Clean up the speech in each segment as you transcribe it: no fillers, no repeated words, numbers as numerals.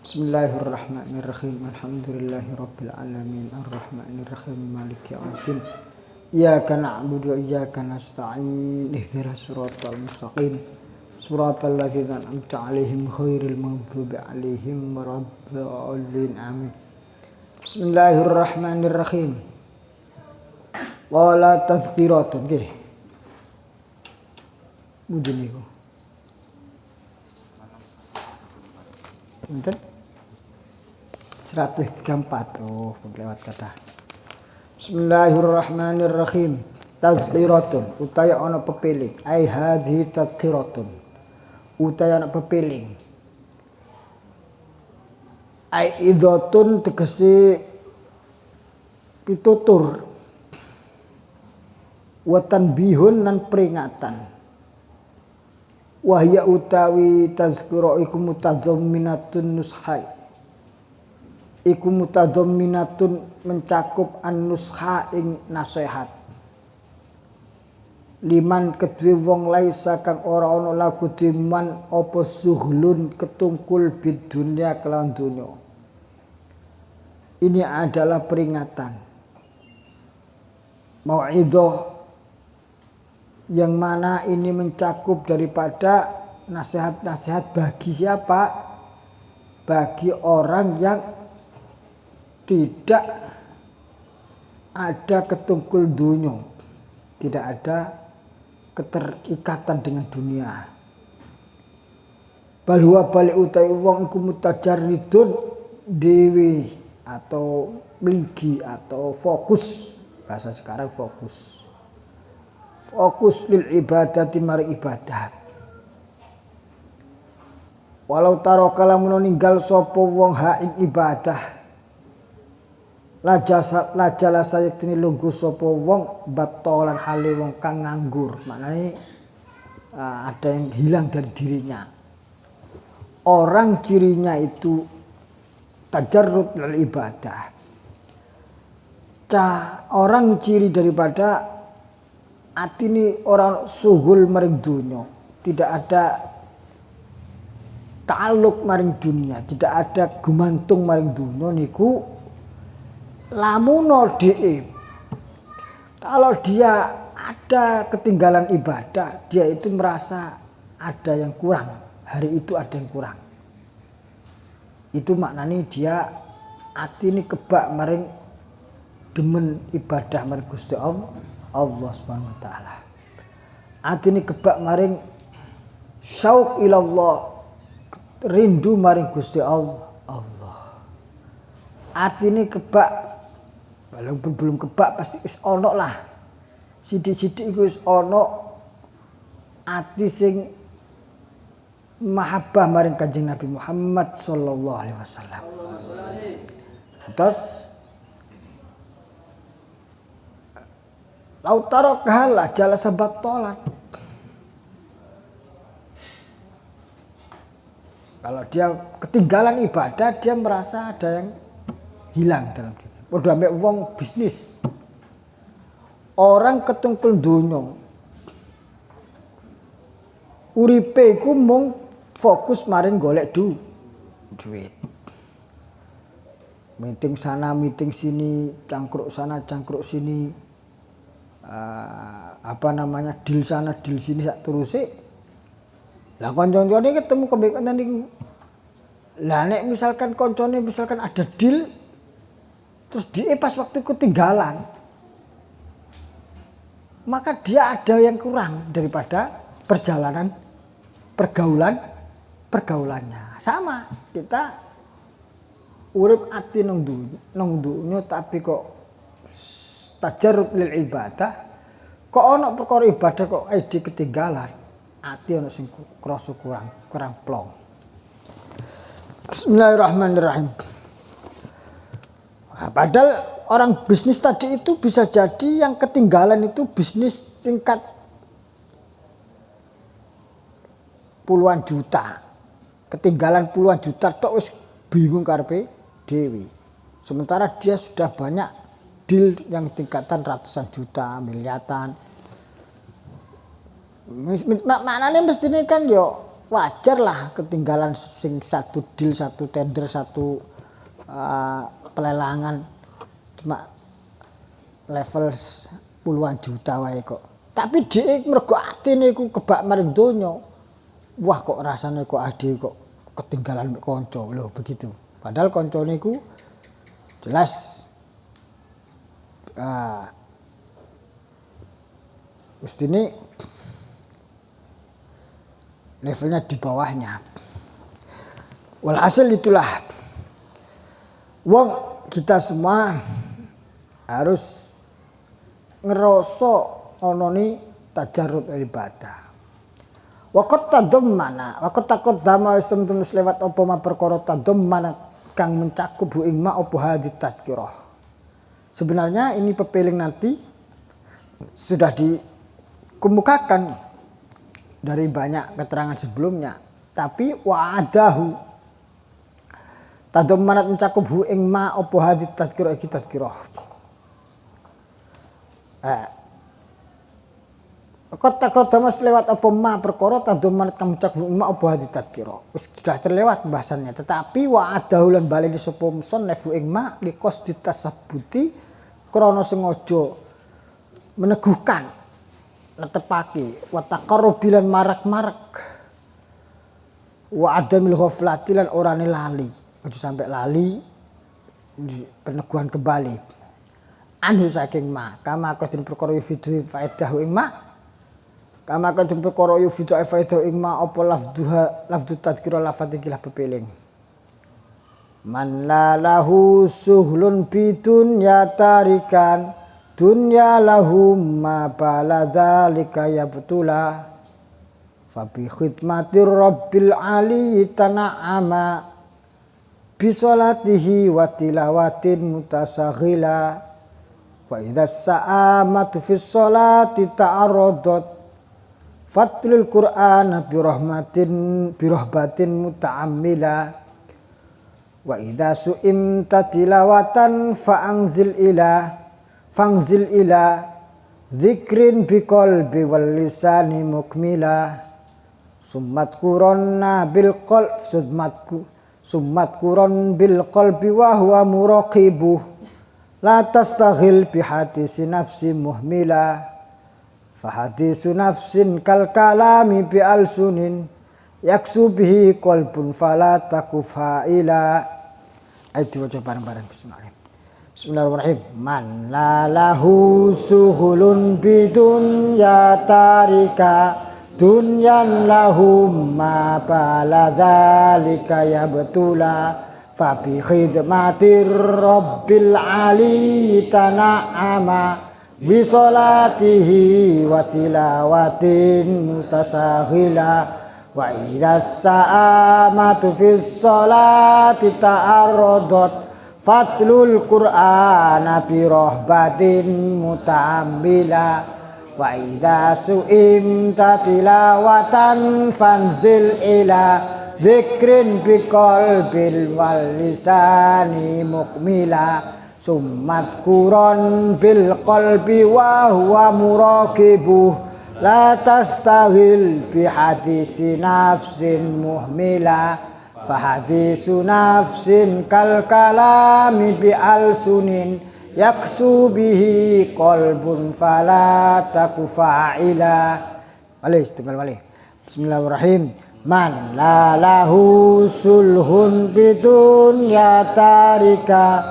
Bismillahirrahmanirrahim. Alhamdulillahirabbil alamin. Arrahmanirrahim. Maliki yaumiddin. Iyyaka na'budu wa iyyaka nasta'in. Ihdinas siratal mustaqim. Siratal ladzina an'amta 'alaihim ghairil maghdubi 'alaihim waladdallin. Amin. Bismillahirrahmanirrahim. Wala tadhkiratun nggih. Mudun niku. Enten 134 lewat kata. Bismillahirrahmanirrahim. Tazkiratun utaya ana pepiling. Ai hadhi tazkiratun utaya ana pepiling. Ai idhatun tegese pitutur. Wa tanbihun nan peringatan. Wahya utawi tazkira iku mutadhamminatun nushai. Iku mutadhamminatun mencakup an-nusha ing nasihat. Liman kedue wong laisa kang ora ana lagu diman apa suhlun ketungkul bid dunya kelawan dunya. Ini adalah peringatan. Mau'idhah yang mana ini mencakup daripada nasihat-nasihat bagi siapa? Bagi orang yang tidak ada ketungkul dunia, tidak ada keterikatan dengan dunia. Balwa balik utai wong iku mutajarridun dewi atau meligi atau fokus, bahasa sekarang fokus lil ibadati mari ibadat. Walau taro kalamun ninggal sapa wong haid ibadah lajala sayektene lungguh sapa wong batolan hale wong kang nganggur. Maknane ada yang hilang dari dirinya. Orang cirinya itu tajarrud lil ibadah. Orang ciri daripada ati ini orang suhul maring dunya, tidak ada ta'alluq maring dunia, tidak ada gumantung maring dunia niku lamuno dhe'e. Kalau dia ada ketinggalan ibadah, dia itu merasa ada yang kurang, hari itu ada yang kurang. Itu maknanya dia ati ini kebak maring demen ibadah maring Gusti Allah Subhanahu wa taala. Atine kebak maring syauq ilallah, rindu maring Gusti Allah. Atine kebak, walaupun belum kebak pasti wis ana lah. Sithik-sithik iku wis ana ati sing mahabbah maring Kanjeng Nabi Muhammad sallallahu alaihi wasallam. Terus lautaro kalah jala sabat tolan. Kalau dia ketinggalan ibadah, dia merasa ada yang hilang dalam diri. Padha ambek wong bisnis. Orang ketungkul donya. Uripe iku mung fokus maring golek duit. Meeting sana, meeting sini, cangkruk sana, cangkruk sini. Deal sana deal sini sak teruse. Lah kanca-kancane ketemu kebaikan niku. Lah nek misalkan kancane ada deal terus dia pas waktu ketinggalan, maka dia ada yang kurang daripada pergaulannya. Sama kita urip ati nang dunya tapi kok tajarrud lil ibadah, kok ana perkara ibadah kok ide ketinggalan, ati ana sing krasa kurang plong. Bismillahirrahmanirrahim. Padahal orang bisnis tadi itu bisa jadi yang ketinggalan itu bisnis tingkat puluhan juta. Ketinggalan puluhan juta tok wis bingung karepe dhewe. Sementara dia sudah banyak deal yang tingkatan ratusan juta, miliaran. Maknanya mestine kan yo wajar lah ketinggalan sing satu deal, satu tender, satu pelelangan cuma level puluhan juta wae kok. Tapi dhek mergo atine iku kebak maring donya. Wah kok rasane kok ade kok ketinggalan kanca lho begitu. Padahal kancane iku jelas mestine levelnya di bawahnya. Walhasil itulah wong kita semua harus ngerasa ana ni tajarrud ibadah. Waqat tadammana waqat taqaddama istamtum lewat apa ma perkara tadammana kang mencakup bu ing ma apa hadit tadhkirah. Sebenarnya ini pepeling nanti sudah dikemukakan dari banyak keterangan sebelumnya, tapi wa'adahu tadammanat mencakup hu ing ma apa hadit tadhkirah iki tadhkirah. Kota mas lewat apa ma perkara tadammanat kang mencakup ing ma apa hadit tadhkirah. Wis sudah terlewat bahasannya, tetapi wa'adahu lan bali sapa musannaf ing ma liqas ditasabbuti krana sengaja meneguhkan netepake wa taqarrubilan marak-marak wa adamil ghaflati lan orane lali aja sampai lali peneguhan kembali anhu saking ma kama kadin perkara yufidu faedah ing ma kama kadin perkara yufidu faedah ing ma apa lafdhu tadhkira lafadz iki lah pepeling man la lahu suhlun bidun ya tarikan dunya lahum ma baladzalika yabtula fa bi khidmatir rabbil ali tana'ama bi sholatihi wa tilawatin mutasaghila wa idza sa'amatu fi sholati ta'arradat fatlul qur'ana bi rahbatin muta'ammila wa idza su'imta tilawatan fa'anzil ila zikrin biqalbi wal lisani mukmila summat quronna bil qalbi wa huwa muraqibuh la tastaghil bi hadisi nafsi muhmila fa hadisu nafsin kal kalami bi alsunin yaksu bihi qalbun fala takufa ila. Ayo diwaca bareng-bareng bismillahirrahmanirrahim. Bismillahirrahmanirrahim. Man la lahu suhulun bidun ya tarika dunyan lahum ma baladzalika ya betula fa bi khidmatir rabbil ali tana'ama bi sholatihi wa tilawatin mutasaghila wa idza sa'amatu fis sholati ta'arradat fatlul qur'ana bi rahbatin muta'ammila wa idza su'imta tilawatan fanzil ila dzikrin bi qalbil wal lisani mukmila summat quran bil qalbi wa huwa muraqibuh la tastaghil bi hadisi nafsin muhmila fahadisu nafsin kal kalami bi alsunin yaksu bihi qalbun fala taku fa'ila. Bismillahirrahmanirrahim. Man la lahu sulhun bidun ya tarika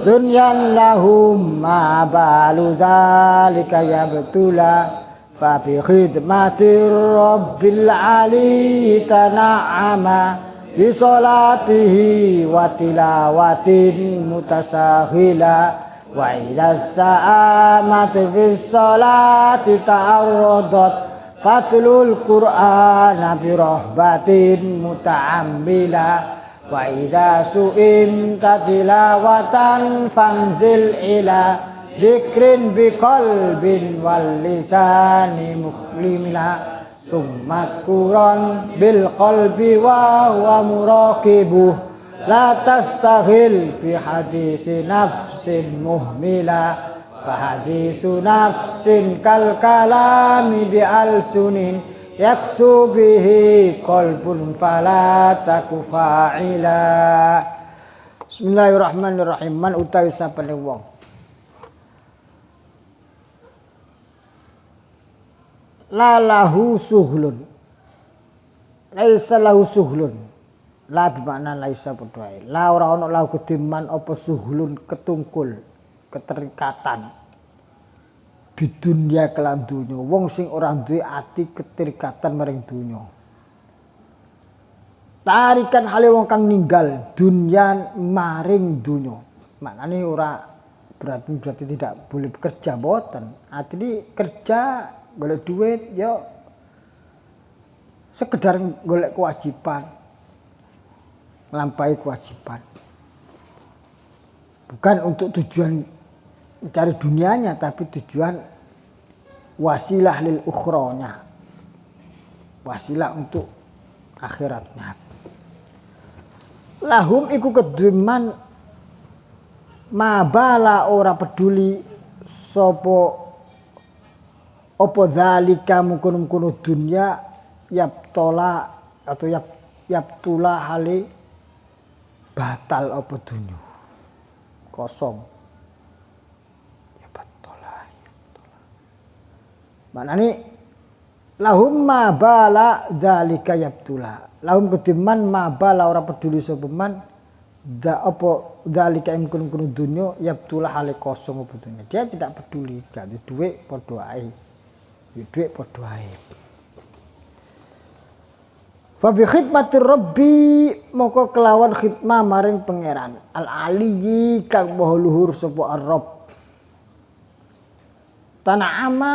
dunyan lahum ma balu zalika ya betula fa bi khidmatir rabbil ali tana'ama bi sholatihi wa tilawatin mutasaghila wa idza sa'amatu fis sholati ta'arradat fatlul qur'ana bi rahbatin muta'ammila wa idza su'imta tilawatan fanzil ila dzikrin bi qalbin wal lisani mukmila summat quran bil qalbi wa huwa muraqibuh la tastaghil bi hadisi nafsin muhmila fa hadisu nafsin kal kalami bi alsunin yaksu bihi qalbun fala taku fa'ila. Bismillahirrahmanirrahim. Man utawi sapane wong la lahu suhlun, laisa lahu suhlun, la bermakna laisa padha la ora ana lahu kediman apa suhlun ketungkul keterikatan bidunya kelan donya. Wong sing ora duwe ati keterikatan maring donya, tarikan hale wong kang ninggal dunya maring donya. Maknane ora berarti tidak boleh bekerja, mboten. Artine kerja golek duit yo sekedar golek kewajiban, melampaui kewajiban, bukan untuk tujuan mencari dunianya, tapi tujuan wasilah lil ukhronya, wasilah untuk akhiratnya. Lahum iku keduman mabala ora peduli sopo opo dzalika mungkun-mungkun dunya yaptola atau yaptula hale batal opo dunya kosong ya batola. Maknane lahum ma bala dzalika yaptula, lahum kediman ma bala ora peduli sapa man da opo dzalika mungkun-mungkun dunya yaptula hale kosong opo dunya. Dia tidak peduli, gak ada duit padha ae. Duit padha ae. Fa bi khidmatir rabbi moko kelawan khidmah maring pangeran al aliyyi kang maha luhur sapa ar-rabb. Tana'ama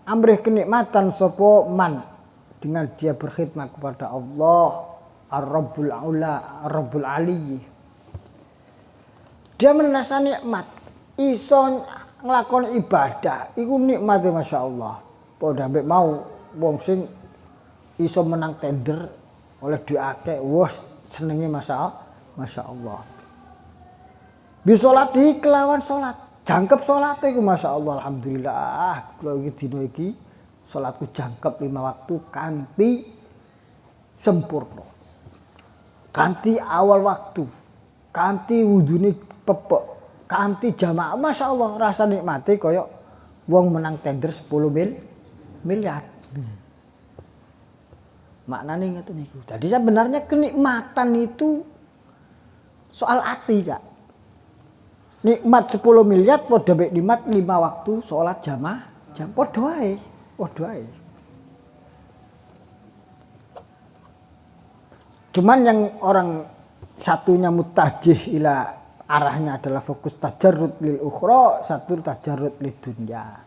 amrih kenikmatan sapa man dengan dia berkhidmat kepada Allah ar-rabbul aula ar-rabbul aliyyi. Dia merasa nikmat iso nglakoni ibadah iku nikmate masyaallah. Padha mbek mau wong sing iso menang tender oleh duit akeh wis senenge masyaallah. Bisolati kelawan salat, jangkep salate iku masyaallah alhamdulillah. Kula iki dina iki salatku jangkep 5 waktu kanthi sempurna. Kanthi awal waktu, kanthi wudune pepek, kanthi jamaah, masya Allah rasa nikmati koyok wong menang tender 10 miliar. Maknanya ngeten niku. Jadi sebenarnya kenikmatan itu soal hati, Kak. Nikmat 10 miliar padha mek nikmat 5 waktu salat jamaah, jam padha ae. Cuman yang orang satunya mutajih ila arahnya adalah fokus tajarrud lil ukhra, satu tajarrud lid dunya.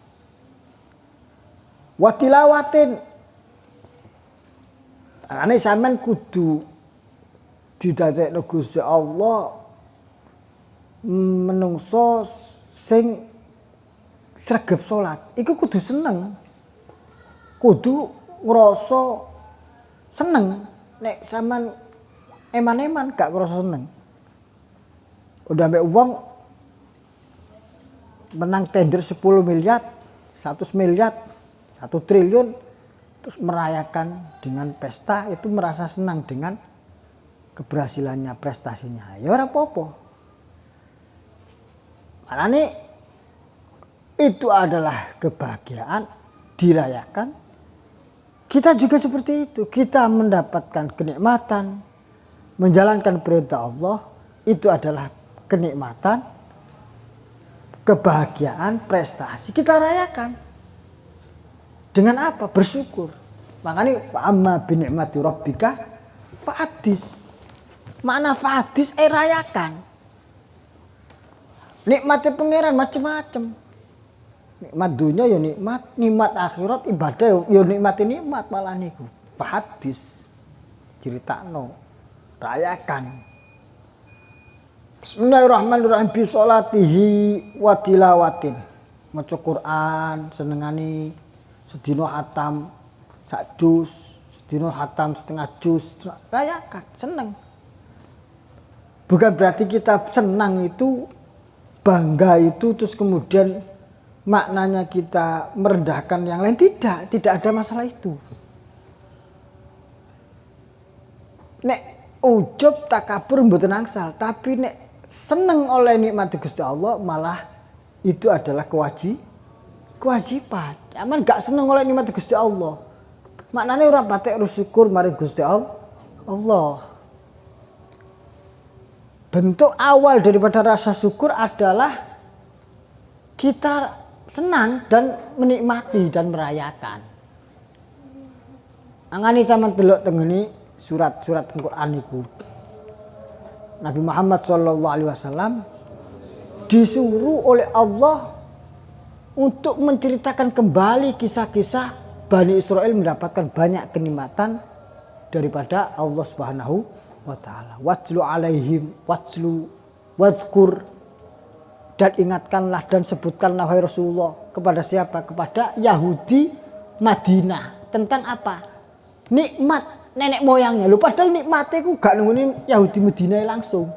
Wa tilawatin. Ane sampean kudu didadekno Gusti Allah menungso sing sregep salat. Iku kudu seneng. Kudu ngrasa seneng. Nek sampean eman-eman gak ngrasa seneng. Udah ambek uang menang tender 10 miliar, 100 miliar, 1 triliun, terus merayakan dengan pesta, itu merasa senang dengan keberhasilannya, prestasinya. Ya ora apa-apa. Makanya itu adalah kebahagiaan, dirayakan. Kita juga seperti itu. Kita mendapatkan kenikmatan, menjalankan perintah Allah, itu adalah kenikmatan, kebahagiaan, prestasi. Kita rayakan. Dengan apa? Bersyukur. Makanya fa'amma binikmati rabbika fa'adis. Makna fa'adis rayakan. Nikmatnya pangeran macam-macam. Nikmat dunia ya nikmat akhirat ibadah ya nikmat malah niku. Fa'adis. Critakno. Rayakan. Bismillahirrahmanirrahim bi sholatihi wa tilawatin. Maca Quran senengani sedina hatam sak juz, sedina hatam setengah juz, rayakan, seneng. Bukan berarti kita senang itu, bangga itu terus kemudian maknanya kita merendahkan yang lain, tidak ada masalah itu. Nek ujub takabur mboten angsal, tapi nek seneng oleh nikmat Gusti Allah malah itu adalah kewajiban. Aman gak seneng oleh nikmat Gusti Allah, maknanya ora patek bersyukur mari Gusti Allah. Bentuk awal daripada rasa syukur adalah kita senang dan menikmati dan merayakan. Angani sampean delok tengene surat-surat Al-Qur'an iku. Nabi Muhammad SAW disuruh oleh Allah untuk menceritakan kembali kisah-kisah Bani Israel mendapatkan banyak kenikmatan daripada Allah Subhanahu wa ta'ala. Watlu alaihim wazkur, dan ingatkanlah dan sebutkanlah wahai Rasulullah kepada siapa? Kepada Yahudi Madinah. Tentang apa? Nikmat nenek moyangnya. Lho padahal nikmatnya ku gak nungguin Yahudi Madinah langsung,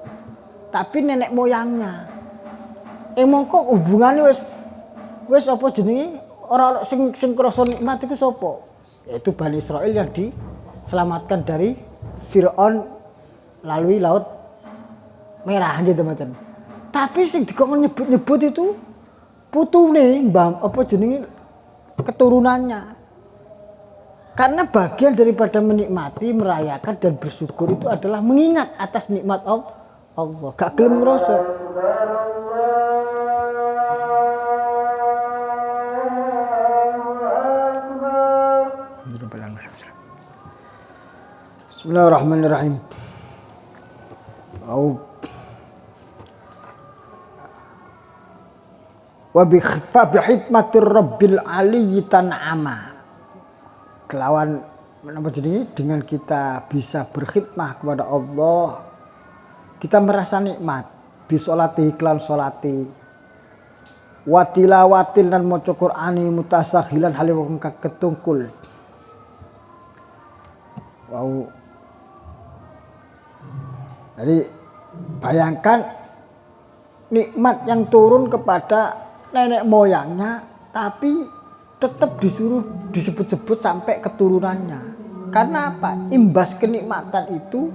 tapi nenek moyangnya. Mongko hubungannya wis apa jenenge orang sing krasa nikmat iku sapa? Yaitu Bani Israel yang diselamatkan dari Fir'aun lalui laut merah gitu macam. Tapi sing dikon nyebut itu putune mbah apa jenenge keturunannya. Karena bagian daripada menikmati, merayakan dan bersyukur itu adalah mengingat atas nikmat Allah. Gak gelem ngrasa. Bismillahirrahmanirrahim. Wa bi hikmatir rabbil aliyyi tan'ama. Kelawan apa jadi dengan kita bisa berkhidmah kepada Allah, kita merasa nikmat. Bisolati iklan solati, watilawatin dan maca Qur'ani mutasakhilan haliwong ketungkul. Wow. Jadi bayangkan nikmat yang turun kepada nenek moyangnya, tapi tetap disuruh disebut-sebut sampai keturunannya. Karena apa? Imbas kenikmatan itu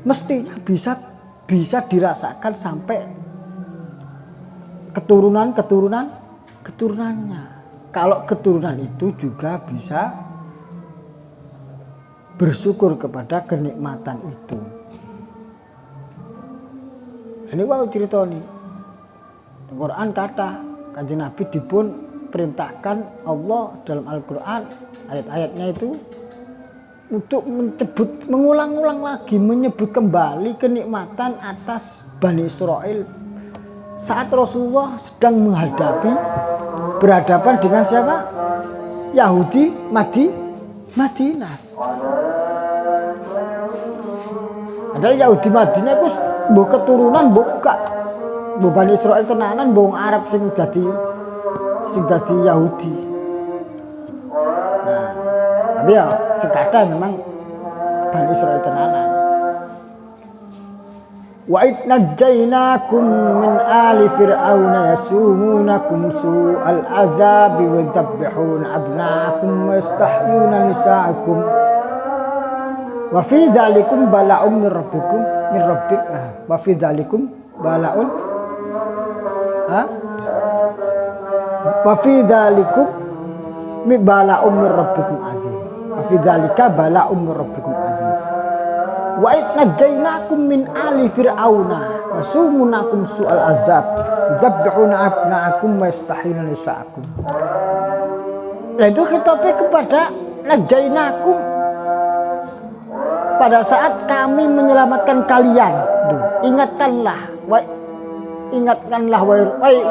mestinya bisa dirasakan sampai keturunannya. Kalau keturunan itu juga bisa bersyukur kepada kenikmatan itu. Ini wow cerita nih. Al-Quran kata Kanjeng Nabi dipun perintahkan Allah dalam Al-Quran ayat-ayatnya itu untuk mengulang-ulang lagi, menyebut kembali kenikmatan atas Bani Israel saat Rasulullah sedang berhadapan dengan siapa? Yahudi Madinah. Padahal Yahudi Madinah itu mbok keturunan mbok Bani Israel tenanan mbok Arab sing dadi Yahudi. Nah, tapi ya sekadar memang Bani Israel tenanan. Wa id najjaynakum min ali fir'auna yasumunakum su'al azabi wa yadhbihuna abna'akum wa yastahyuna nisa'akum wa fi dzalikum bala'un min rabbikum wa fi dzalikum bala'un wa fi dzalikum bala'un min rabbikum azim wa fi dzalika bala'un min rabbikum azim wa id najjaynakum min ali fir'auna yasumunakum su'al azab yadhbihuna abna'akum wa yastahyuna nisa'akum. Nah itu khitabnya kepada najjaynakum, pada saat kami menyelamatkan kalian. Duh, ingatkanlah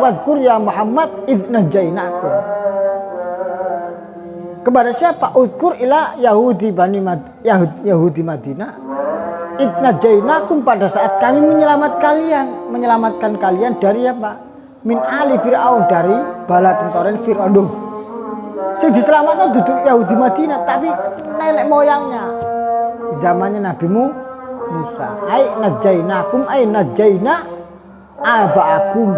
wazkur ya Muhammad idz najjaynakum. Kepada siapa? Uzkur ila Yahudi Madinah. Idz najjaynakum, pada saat kami menyelamatkan kalian dari apa? Min ali Fir'aun, dari bala tentoren Fir'aun. Duh, sing diselamatkan duduk Yahudi Madinah, tapi nenek moyangnya zamannya Nabi Musa. Ai najjaynakum ai najjayna aba'akum.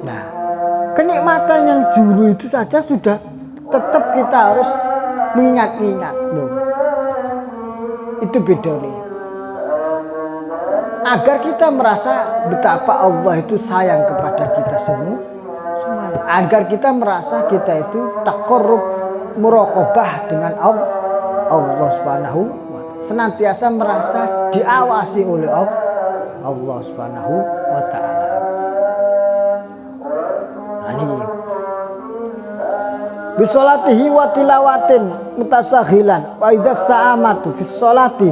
Nah, Kenikmatan yang juru itu saja sudah tetap kita harus mengingat-ingat loh. Itu bedanya. Agar kita merasa betapa Allah itu sayang kepada kita semua. Agar kita merasa kita itu taqarrub muraqabah dengan Allah Subhanahu wa ta'ala. Senantiasa merasa diawasi oleh Allah Subhanahu wa ta'ala. Bisolatihi wa tilawatin mutasakhilan wa idza sa'amatu fi sholati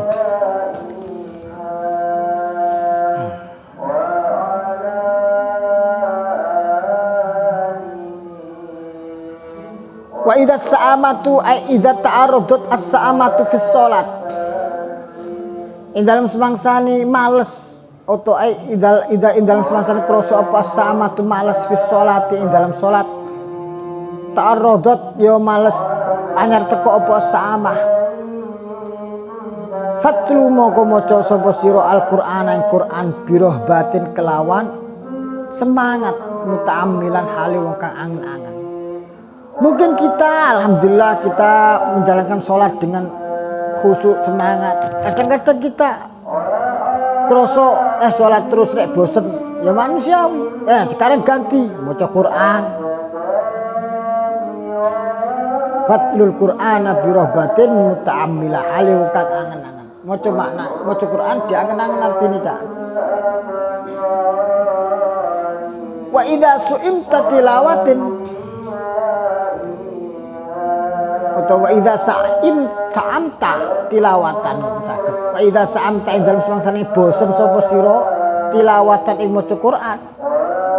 wa idza sa'amatu ay idza ta'arradat as-sa'amatu fi sholat. Ing dalam semangsane males atau ay dalam semangsane kroso apa as-sa'amatu males fi sholati ing dalam salat. Ta'arradat yo males anyar teko apa sa'amah. Fatlu moko maca sapa sira Al-Qur'an ing Qur'an biroh batin kelawan semangat muta'ammilan hale wong kang angen-angen. Mungkin kita alhamdulillah kita menjalankan sholat dengan khusyuk semangat. Kadang-kadang kita kroso sholat terus rek bosen ya manusiawi. Sekarang ganti maca Quran. Fatlul Qur'ana bi rahbatin muta'ammila hale kang angen-angen. Maca makna maca Quran diangen-angen artine cak. Wa idza su'imta tilawatin atau wa idza sa'amta tilawatan saged. Wa idza sa'amta ing dalem semangsane bosen sapa sira tilawatan ing maca Quran.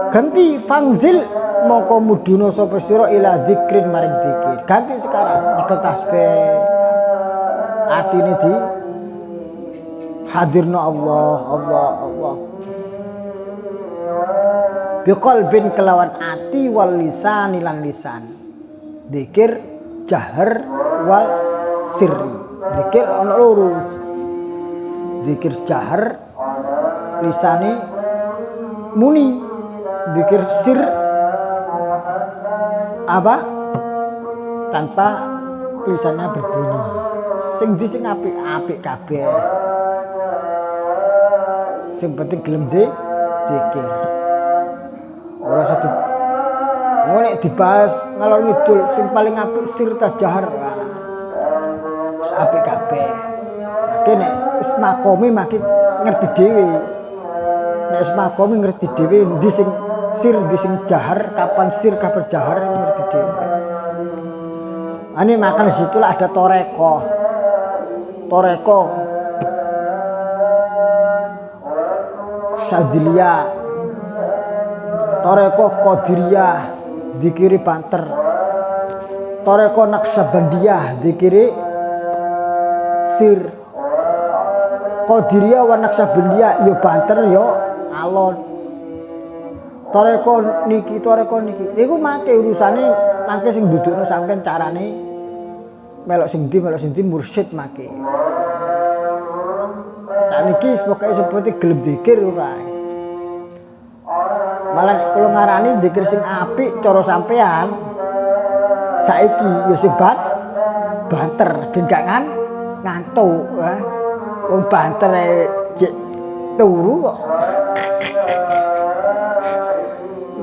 Ganti fangzil moko muduna sapa sira ila dzikrin maring dzikir. Ganti sekarang nyekel tasbih. Atine di hadirna Allah. Biqalbin kelawan ati wal lisan lan lisan. Dzikir jahar wal sirri. Dzikir ana loro. Dzikir jahar lisane muni. Dzikir sir apa? Tanpa lisannya berbunyi. Sing di sing apik kabeh. Sing penting gelem dzikir. Ora usah nek dibahas ngalor ngidul sing paling apik sir tajahar. Wis apik kabeh. Nek wis makome makin ngerti dhewe. Nek wis makome ngerti dhewe endi sing sir di sing jahar, kapan sir kapan jahar ngerti dhewe. Ani makan di situlah ada toreko Syadiliyah, toreko Qadiriyah dikiri banter, toreko Naqsyabandiyah dikiri sir, Qadiriyah wa Naqsyabandiyah yo banter yo alon. Toreko niki niku make urusane mangke sing dudukno sampean carane melok sing ndi mursyid make. Saniki pokoke seperti gelem zikir ora. Malah nek kula ngarani zikir sing apik cara sampean saiki ya sing banter ben gak ngantuk. Wong banter jek turu kok.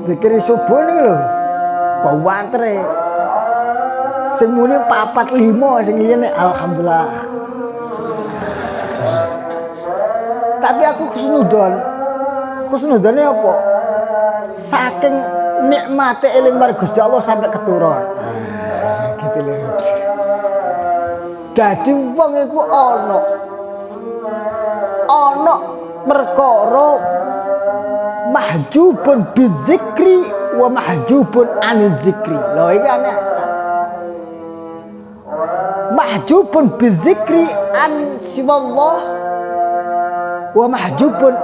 Zikir subuh nih lho, bau banter sing muni 4-5 sing liyane alhamdulillah. Tapi aku khusnudone apa? Saking nikmate eling marang Gusti Allah sampai keturun. Gitu lho. Dadi wong iku ana perkara mahjubun bizikri wa mahjubun anil zikri. Lho iki aneh. Mahjubun bizikri an siwallah wa mahjubun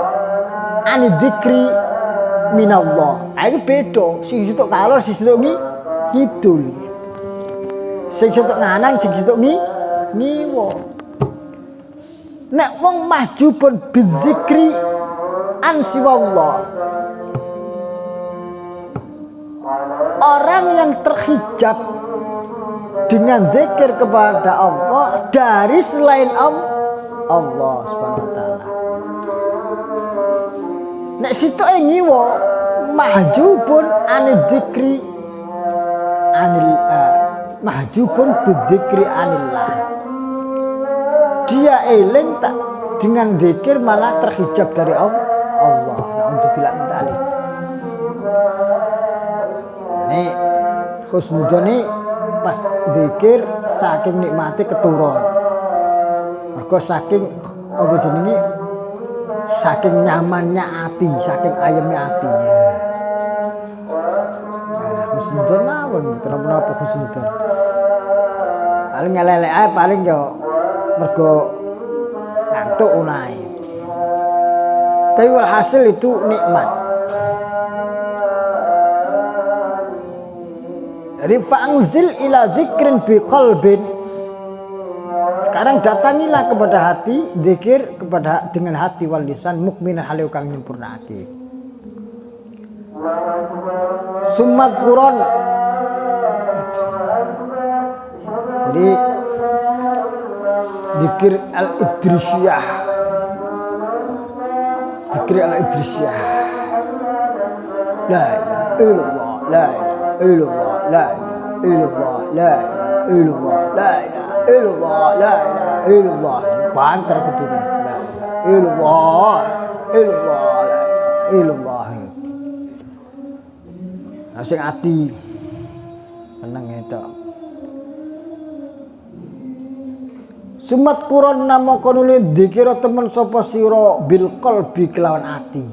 anil zikri minallah. Iki beda. Sing sitok kalor, sing sitok ngidul. Sing sitok nganan, sing sitok ngiwa. Nek wong mahjubun bizikri an siwallah orang yang terhijab dengan zikir kepada Allah dari selain Allah Subhanahu wa taala. Nek situ ngiwo mahjubun anil zikri anil mahjubun bizikri anillah. Dia eling tak dengan zikir malah terhijab dari Allah. Nah, untuk bilang tadi. Ini husnudzon ini pas zikir saking nikmati keturun. Mergo saking apa jenenge saking nyamannya hati, saking ayemnya hati. Nah, husnudzon mawon mboten menapa husnudzon. Paling ngelelek ae paling yo mergo ngantuk unae. Tapi walhasil itu nikmat. Jadi fa'angzil ila zikrin bi qalbin. Sekarang datangilah kepada hati, zikir kepada dengan hati wal lisan mukminan hale kang nyempurnake. Summat Quran. Jadi zikir al-idrisiyah. Zikir al-idrisiyah. La ilaha illallah, la ilaha illallah. La ilaha illallah, la ilaha illallah, la ilaha illallah, la ilaha illallah. Banter kudune. La ilaha illallah, illallah, la ilaha illallah. Sing ati meneng eta. Sumat Quran nama konule dikira temen sapa sira bil qalbi kelawan ati.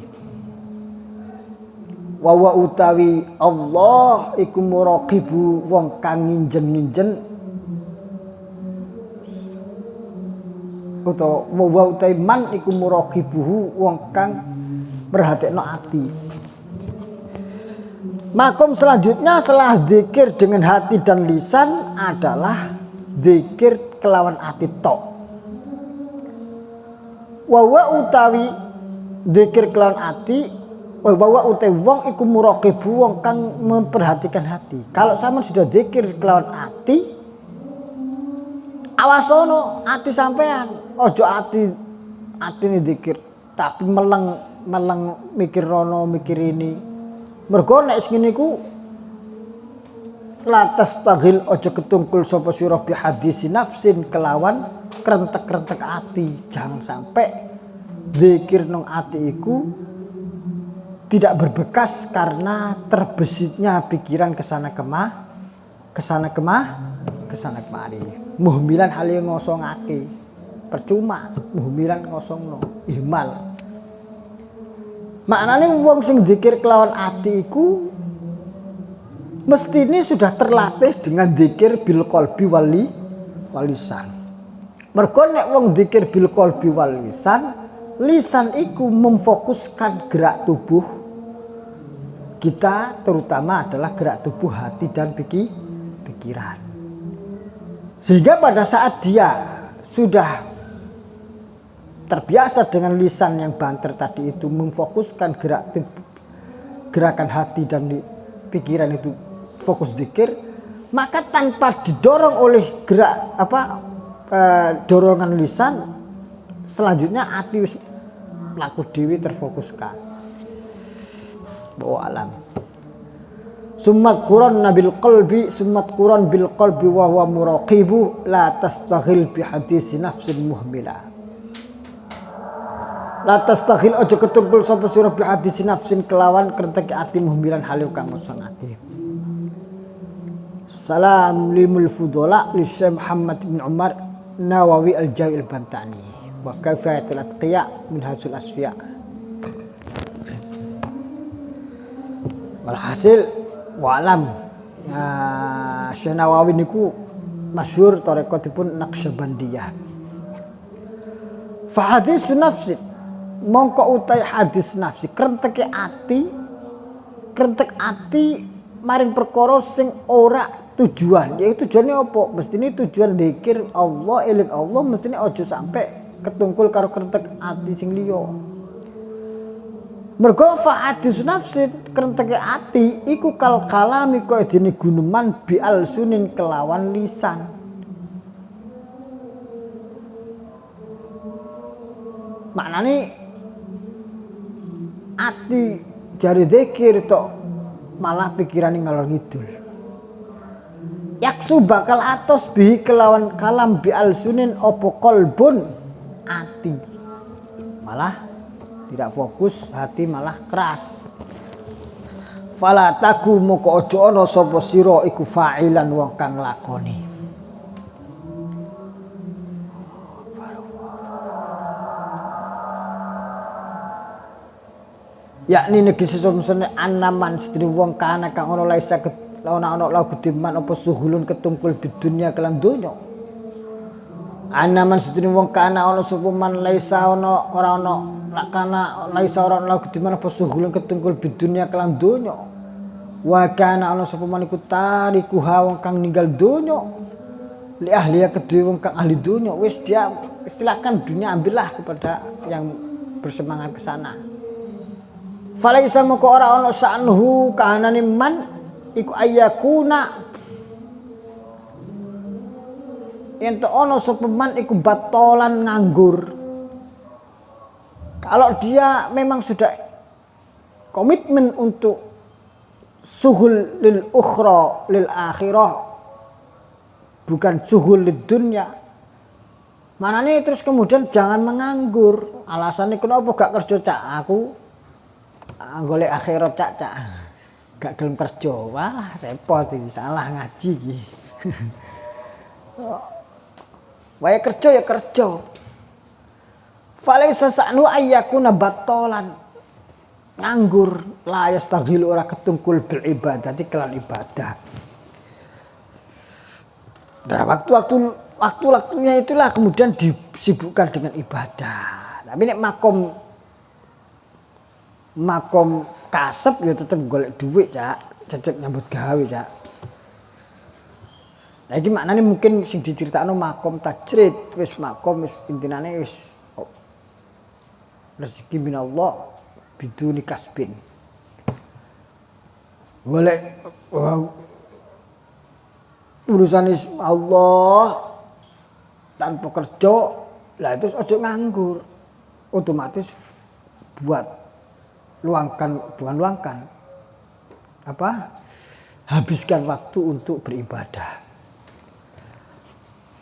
Wa utawi Allah iku muraqibu wong kang nginjen-nginjen utawa wa utawi man iku muraqibuhu wong kang merhatekno ati. Makom selanjutnya setelah zikir dengan hati dan lisan adalah zikir kelawan ati tok. Wa utawi zikir kelawan ati bahwa utai wong iku muraqibu wong kang memperhatikan hati. Kalau sampean sudah zikir kelawan hati, awasono hati sampean, ojo hati ini zikir, tapi meleng mikir rono mikir ini. Mergo nek ngene iku la tastaghil ojo ketungkul sapa sira bi hadisi nafsin kelawan krentek-krentek hati. Jangan sampai zikir nang hati iku tidak berbekas karena terbesitnya pikiran kesana kemari. Muhmilan hal yang ngosongake, percuma. Muhmilan ngosongno, ihmal. Maknane wong sing zikir kelawan ati iku mestine sudah terlatih dengan zikir bil qalbi walisan. Mergo nek wong zikir bil qalbi walisan, lisan iku memfokuskan gerak tubuh kita, terutama adalah gerak tubuh hati dan pikiran. Sehingga pada saat dia sudah terbiasa dengan lisan yang banter tadi itu memfokuskan gerakan hati dan pikiran itu fokus zikir, maka tanpa didorong oleh dorongan lisan, selanjutnya hati mlaku dhewe terfokuskan. Bawa alam. Summat Quran bil qalbi, summat Quran bil qalbi wa huwa muraqibu la tastaghil bi hadisi nafsin muhmila. La tastaghil aja ketungkul sapa sira bi hadisi nafsin kelawan krentek ati muhmilan halu kang ngosongake. Salam limul fudola li Syekh Muhammad bin Umar Nawawi al-Jawi al-Bantani wa Kifayatul Atqiya Minhajul Asfiya. Walhasil wa'alam Syekh Nawawi niku masyhur tarekatipun Naqsyabandiyah. Fa hadis nafsi mongko utai hadis nafsi krentek ati maring perkara sing ora tujuan. Ya tujuannya apa? Mestine tujuan zikir Allah, eling Allah, mestine aja sampai ketungkul karo krentek ati sing liya. Mergo fa hadis nafsi krenteke ati iku kal kalami kaya dene guneman bi alsunin kelawan lisan. Maknane ati jari zikir tok malah pikirane ngalor ngidul. Yaksu bakal atos bi kelawan kalam bi alsunin opo kolbun ati. Malah tidak fokus, hati malah keras. Fala taku moko aja ana sapa sira iku fa'ilan wong kang lakoni. Yakni negi sesumsene anaman sedri wong kana kang ana laisa ana lagu diman apa suhulun ketungkul bidunya kelan donya. Anaman sedri wong kana ana sapa man laisa ana ora ana lakana laisa ora lagu diman apa suhulun ketungkul bidunya kelan donya. Wa kana ana sapa man iku tariku wong kang ninggal donya. Li ahliya kedue wong kang ahli donya wis dia silakan dunia ambillah kepada yang bersemangat ke sana. Falaisa moko ora ana sa'nuhu kahanane man iku ayakuna yen to ana sapa man iku batolan nganggur. Kalau dia memang sudah komitmen untuk suhul lil ukhra lil akhirah bukan suhul lid dunya. Manane terus kemudian jangan menganggur. Alasannya kenapa gak kerja cak aku golek akhirat cak gak gelem kerja. Wah, repot iki, salah ngaji iki. Wae kerja ya kerja. Falaisa sa'nu ayyakuna batolan. Nganggur la yastaghilu ora ketungkul bil ibadati kelan ibadah. Nah, waktu-waktunya itulah kemudian disibukkan dengan ibadah. Tapi nek makom kasep ya tetep golek duit cak, tetep nyambut gawe cak. Nah iki maknane mungkin sing diceritakno makom tajrid, wis makom wis intinane wis rezeki minallah biduni kasbin. Golek urusan Allah tanpa kerja, lah itu ojo nganggur. Otomatis bukan luangkan habiskan waktu untuk beribadah.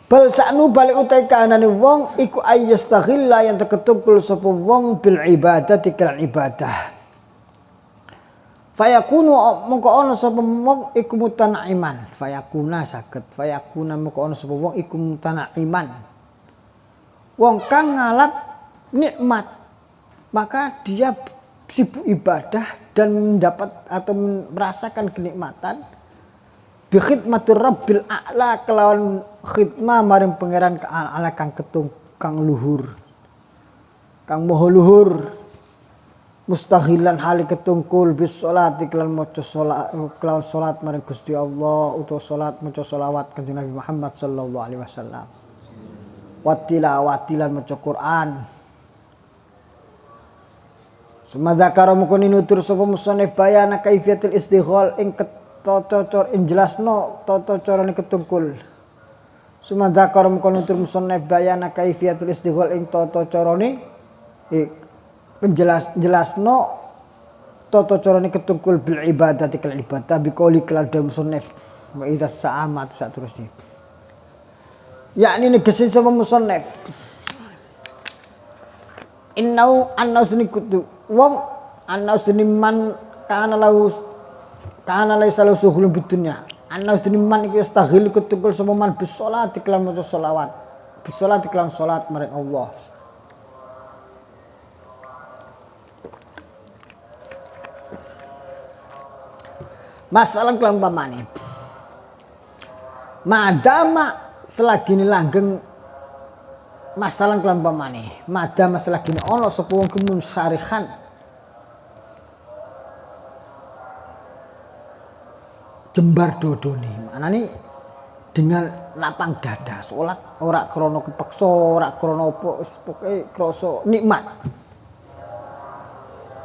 Bal sa'nu balik utai kahanane wong iku ayyastaghilla yang terketungkul sapa wong bil ibadati kelan ibadah. Fayakunu mongko ana sapa wong iku mutanaiman. Fayakuna saged fayakuna mongko ana sapa wong iku mutanaiman. Wong kang ngalap nikmat maka dia sibuk ibadah dan mendapat atau merasakan kenikmatan bi khidmatir rabbil a'la kelawan khidmah maring pangeran ala kang ketung kang luhur kang moho luhur mustaghilan hali ketungkul bis sholati kelan maca salat kelawan salat maring Gusti Allah utawa salat maca selawat Kanjeng Nabi Muhammad sallallahu alaihi wasallam wa tilawatilan maca Quran. Semadzakara mukoni nutur sapa musannif bayana kaifiatul istighal ing cocor ing jelasno tata carane ketungkul. Semadzakara mukoni nutur musannif bayana kaifiatul istighal ing tata carane jelasno tata carane ketungkul bil ibadati kal ibadah bi qouli kal musannif wa idza sa'amat saterusé. Yakni negesi sapa musannif innau annasni kutu wong annasni man kana laisa lahu suhulun bidunya annasni man iku yastaghil kutungkul sapa man bis sholati kelan maca sholawat bis sholati kelan salat maring Allah. Masalah kelan pamane madama selagi langgeng masalah kelan pamane madama selagi ana sapa wong kumun syarihan jembar dodone maknane dengan lapang dada salat ora krana kepeksa ora krana apa wis pokoke krasa nikmat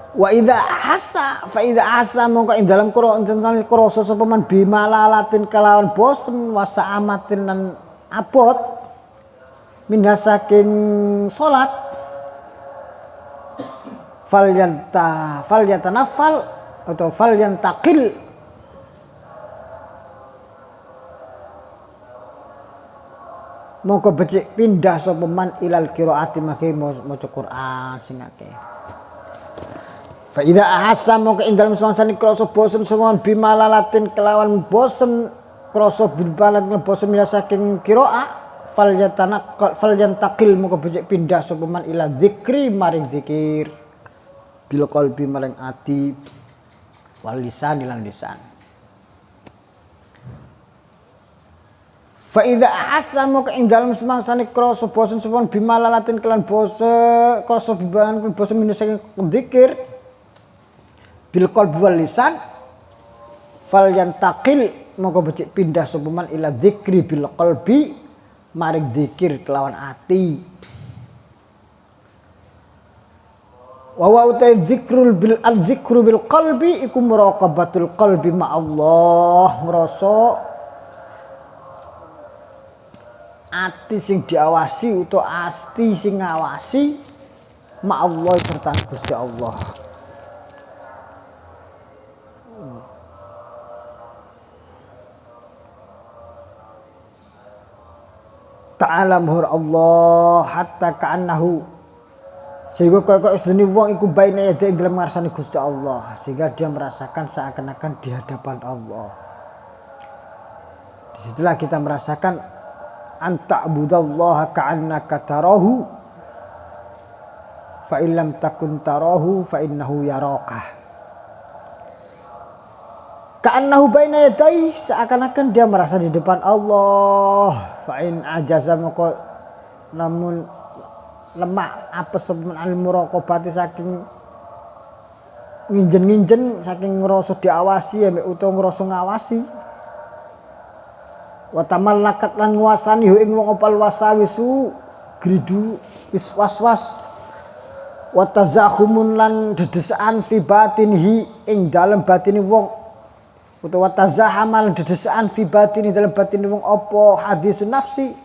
Wa idza hasa fa idza hasa mongko ing dalem krasa sapa man bimalalatin kelawan bosen wasaamatin lan abot minha saking salat falyatanafal atau falyantaqil mongko becik pindah sapa man ilal qiraati mangke maca Quran sing akeh. Fa idza ahassa mongko ing dalem semangsane krasa bosen semua bimalalatin kelawan bosen krasa bimalat bosen mila saking qiraah falyantaqil mongko becik pindah sapa man ila dzikri maring zikir bil qalbi maring ati wal lisan lan lisan. Fa idza ahassa mongko ing dalem semangsane krasa bosen semua bimalalatin kelawan bosen krasa bimalat bosen mila saking zikir bil qalbi wal lisan falyantaqil mongko becik pindah sapa man ila dzikri bil qalbi maring zikir kelawan ati. Wa wa utai dzikrul bil qalbi iku muraqabatul qalbi ma Allah ngrasa ati sing diawasi utawa asti sing ngawasi ma Allah serta Gusti Allah. Ta'ala muhur Allah hatta ka'annahu sehingga kaya sedene wong iku baina yadai dalam ngarsane Gusti Allah sehingga dia merasakan seakan-akan di hadapan Allah. Disitulah kita merasakan anta'budallaha ka'annaka tarahu fa illam takun tarahu fa innahu yaraka. Ka'annahu baina yadai seakan-akan dia merasa di depan Allah. Fa in ajaza moko namun lemah apa semen al muraqabati saking nginjen-nginjen saking ngrasa diawasi ambek utawa ngrasa ngawasi. Wa tamallakat lan nguasani ing wong opal wasawisu gridu wis was-was. Wa tazahumun lan dedesaan fi batinhi ing dalem batine wong utawa tazahamal dedesaan fi batini dalam batin wong apa hadisun nafsi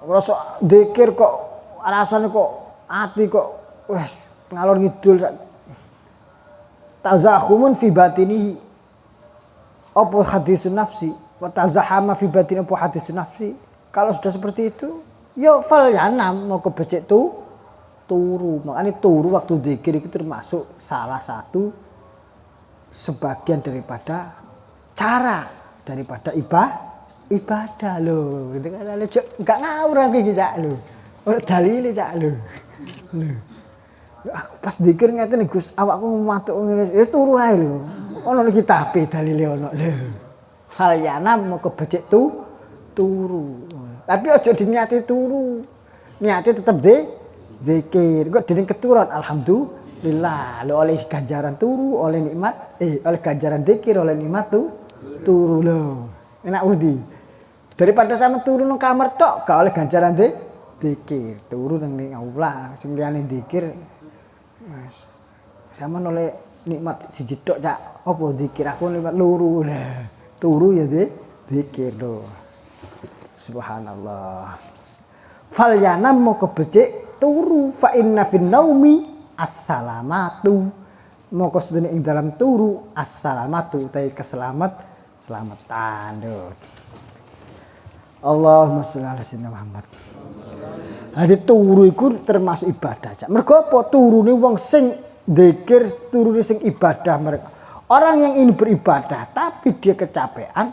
ngrasa dzikir kok rasane kok ati kok wis ngalor ngidul tazahumun fi batini apa hadisun nafsi wa tazahama fi batini apa hadisun nafsi. Kalau sudah seperti itu yo fal yanam mau kebecek turu makanya turu waktu dzikir itu termasuk salah satu sebagian daripada cara daripada ibadah loh gitu kan enggak ngawur iki cak lho ora dalile cak lho aku pas dzikir ngeten Gus awakku matuk ngene wis turu ae lho ono iki kitabe dalile ono lho hal yanam mau kebecek turu tapi aja diniati turu niate tetep zikir kok dening keturun alhamdulillah lo oleh ganjaran turu oleh nikmat oleh ganjaran zikir oleh nikmat turu lo enak udi daripada sama turu nang kamar tok gak oleh ganjaran zikir turu nang aula sing liyane zikir Mas sama oleh nikmat siji tok cak apa zikir aku nikmat luru lah turu ya zikir lo subhanallah fal yanam mau kebecik turu fa inna fin naumi assalamatu moko sedene ing dalam turu assalamatu utai keselamatan lho. Allahumma sholli ala sayyidina Muhammad. Jadi turu iku termasuk ibadah. Mergo apa turune wong sing dzikir turune sing ibadah mereka. Orang yang ini beribadah tapi dia kecapean,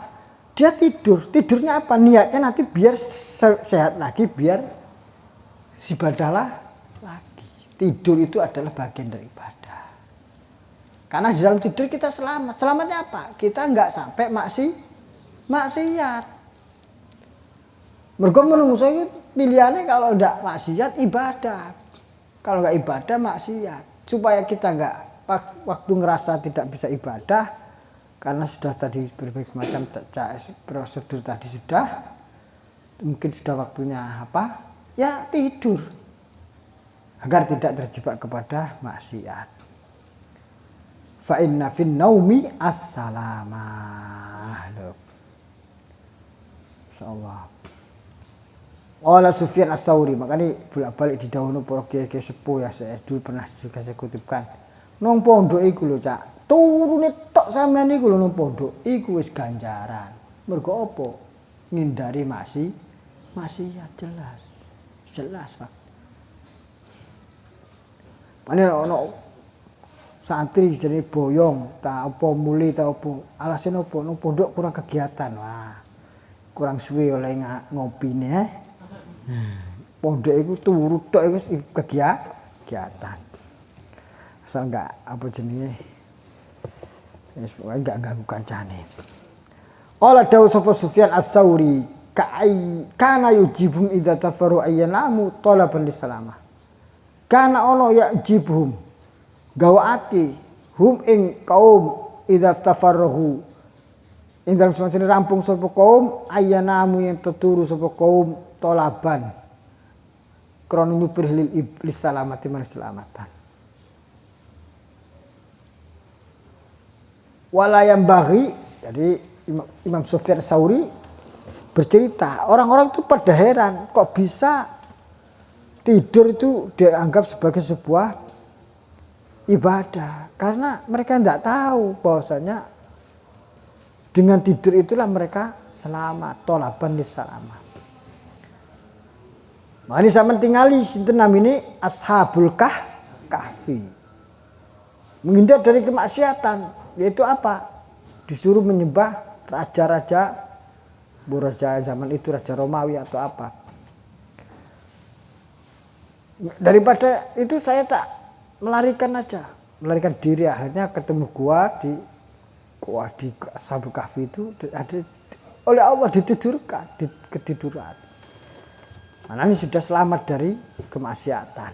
dia tidur. Tidurnya apa? Niatnya nanti biar sehat lagi, biar ibadah lagi. Tidur itu adalah bagian dari ibadah. Karena di dalam tidur kita selamat. Selamatnya apa? Kita enggak sampai maksiat. Mergo menungso itu pilihannya kalau enggak maksiat ibadah. Kalau enggak ibadah maksiat. Supaya kita enggak waktu ngerasa tidak bisa ibadah karena sudah tadi berbagai macam prosedur tadi sudah mungkin sudah waktunya apa? Ya tidur. agar tidak terjebak kepada maksiat. Fa inna fin naumi as-salamah. Insyaallah. Qala Sufyan Ats-Tsauri, makanya bolak-balik didhawuhna para kiai-kiai sepuh ya, saya dulu pernah juga saya kutipkan. Nang pondok iku lho, Cak. Turune tok sampean iku lho nang pondok, iku wis ganjaran. Mergo apa? Ngindari maksiat jelas. Jelas, Pak. Pane ana santri jenenge boyong, ta apa muli ta apa. Alasane apa? Nang pondok kurang kegiatan. Wah. Kurang suwe oleh ngopine. Pondok iku turu tok iku kegiatan. Asal enggak apa jenenge wis pokoke enggak ganggu kancane. Qala dawu sapa Sufyan Ats-Tsauri kana yujibum idza tafaru ayyanamu talaban lisalamah. Kana ono yajibhum gawaake hum ing kaum idza tafarruhu ing dalem semacane rampung sapa kaum ayyanamu yang teturu sapa kaum tolaban krana nyupir lil iblis salamati man selamatan. Wala yang bagi, jadi Imam Sufyan Ats-Tsauri bercerita, orang-orang itu pada heran kok bisa tidur itu dianggap sebagai sebuah ibadah, karena mereka tidak tahu bahwasanya dengan tidur itulah mereka selamat, tolaban lisalamah. Mari sampeyan tingali sinten namine Ashabul Kahfi. Menghindar dari kemaksiatan, yaitu apa? Disuruh menyembah raja-raja, raja zaman itu raja Romawi atau apa. Daripada itu saya tak melarikan diri, akhirnya ketemu gua di Ashabul Kahfi itu ada oleh Allah ditidurkan, ketiduran. Mana ini sudah selamat dari kemaksiatan.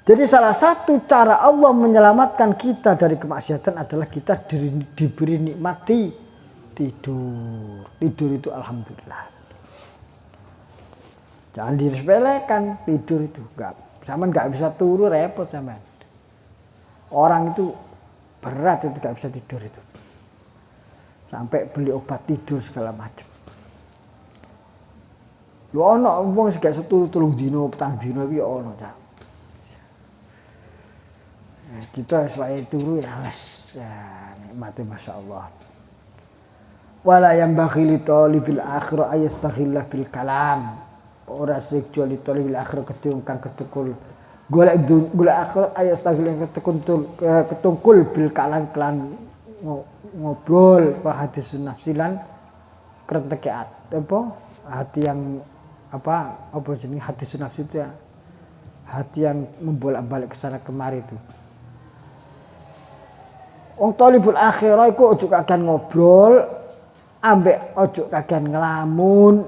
Jadi salah satu cara Allah menyelamatkan kita dari kemaksiatan adalah kita diberi nikmati tidur. Tidur itu alhamdulillah. Jangan disepelekan tidur itu. Sampean enggak bisa turu repot sampean. Orang itu berat itu enggak bisa tidur itu. Sampai beli obat tidur segala macam. Lho ana wong sing gak turu 3 dina, 4 dina iki ana, Cak. Kita sesuai turu ya wis nikmati masyaallah. Wala yang bakhili talibil akhirah ayastaghillah bil kalam. Ora seksual talibil akhirah ketukul golek akhirah ayastaghillah ketungkul bil kalam kelan ngobrol wa hadis nafsilan krentekeat apa hati yang apa jenis hati nafsi itu ya, hati yang membolak-balik ke sana kemari itu. Wong talibul akhirah iku ojo kakean ngobrol, ambek ojo kakean ngelamun.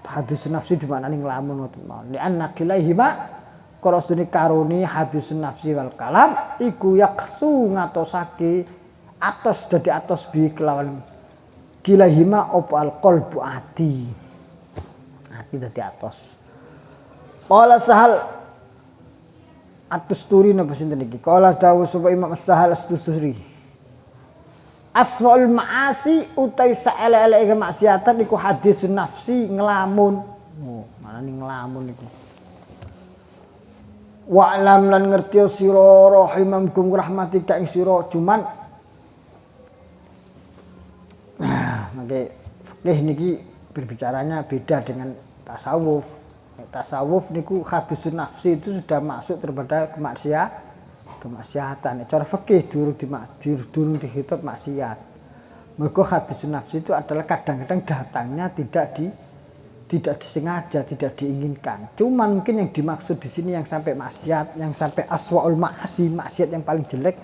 Hadis nafsi di mana ning ngelamun ngoten mawon. Li anna kilaihima korosune karuni hadis nafsi wal kalam iku yaksu ngatosake atos dadi atos bi kelawan kilaihima opo al qalbu ati. Ati dadi atos. Qala Sahal At-Tusturi napa sinten iki? Qala dawuh sapa Imam Sahal At-Tusturi. Aswaul ma'asi utai saele-eleke maksiatan iku hadisun nafsi ngelamun. Oh, mana nih ngelamun iku. Wa'lam lan ngerti sira rahimamkum rahmatika ing sira cuman mangke fikih niki berbicaranya beda dengan tasawuf. Tasawuf niku hadisun nafsi itu sudah masuk terhadap kemaksiatan. Cara fikih durung dihitung maksiat. Mergo hadisun nafsi itu adalah kadang-kadang datangnya tidak disengaja, tidak diinginkan. Cuman mungkin yang dimaksud di sini yang sampai maksiat, yang sampai aswaul ma'asi, maksiat yang paling jelek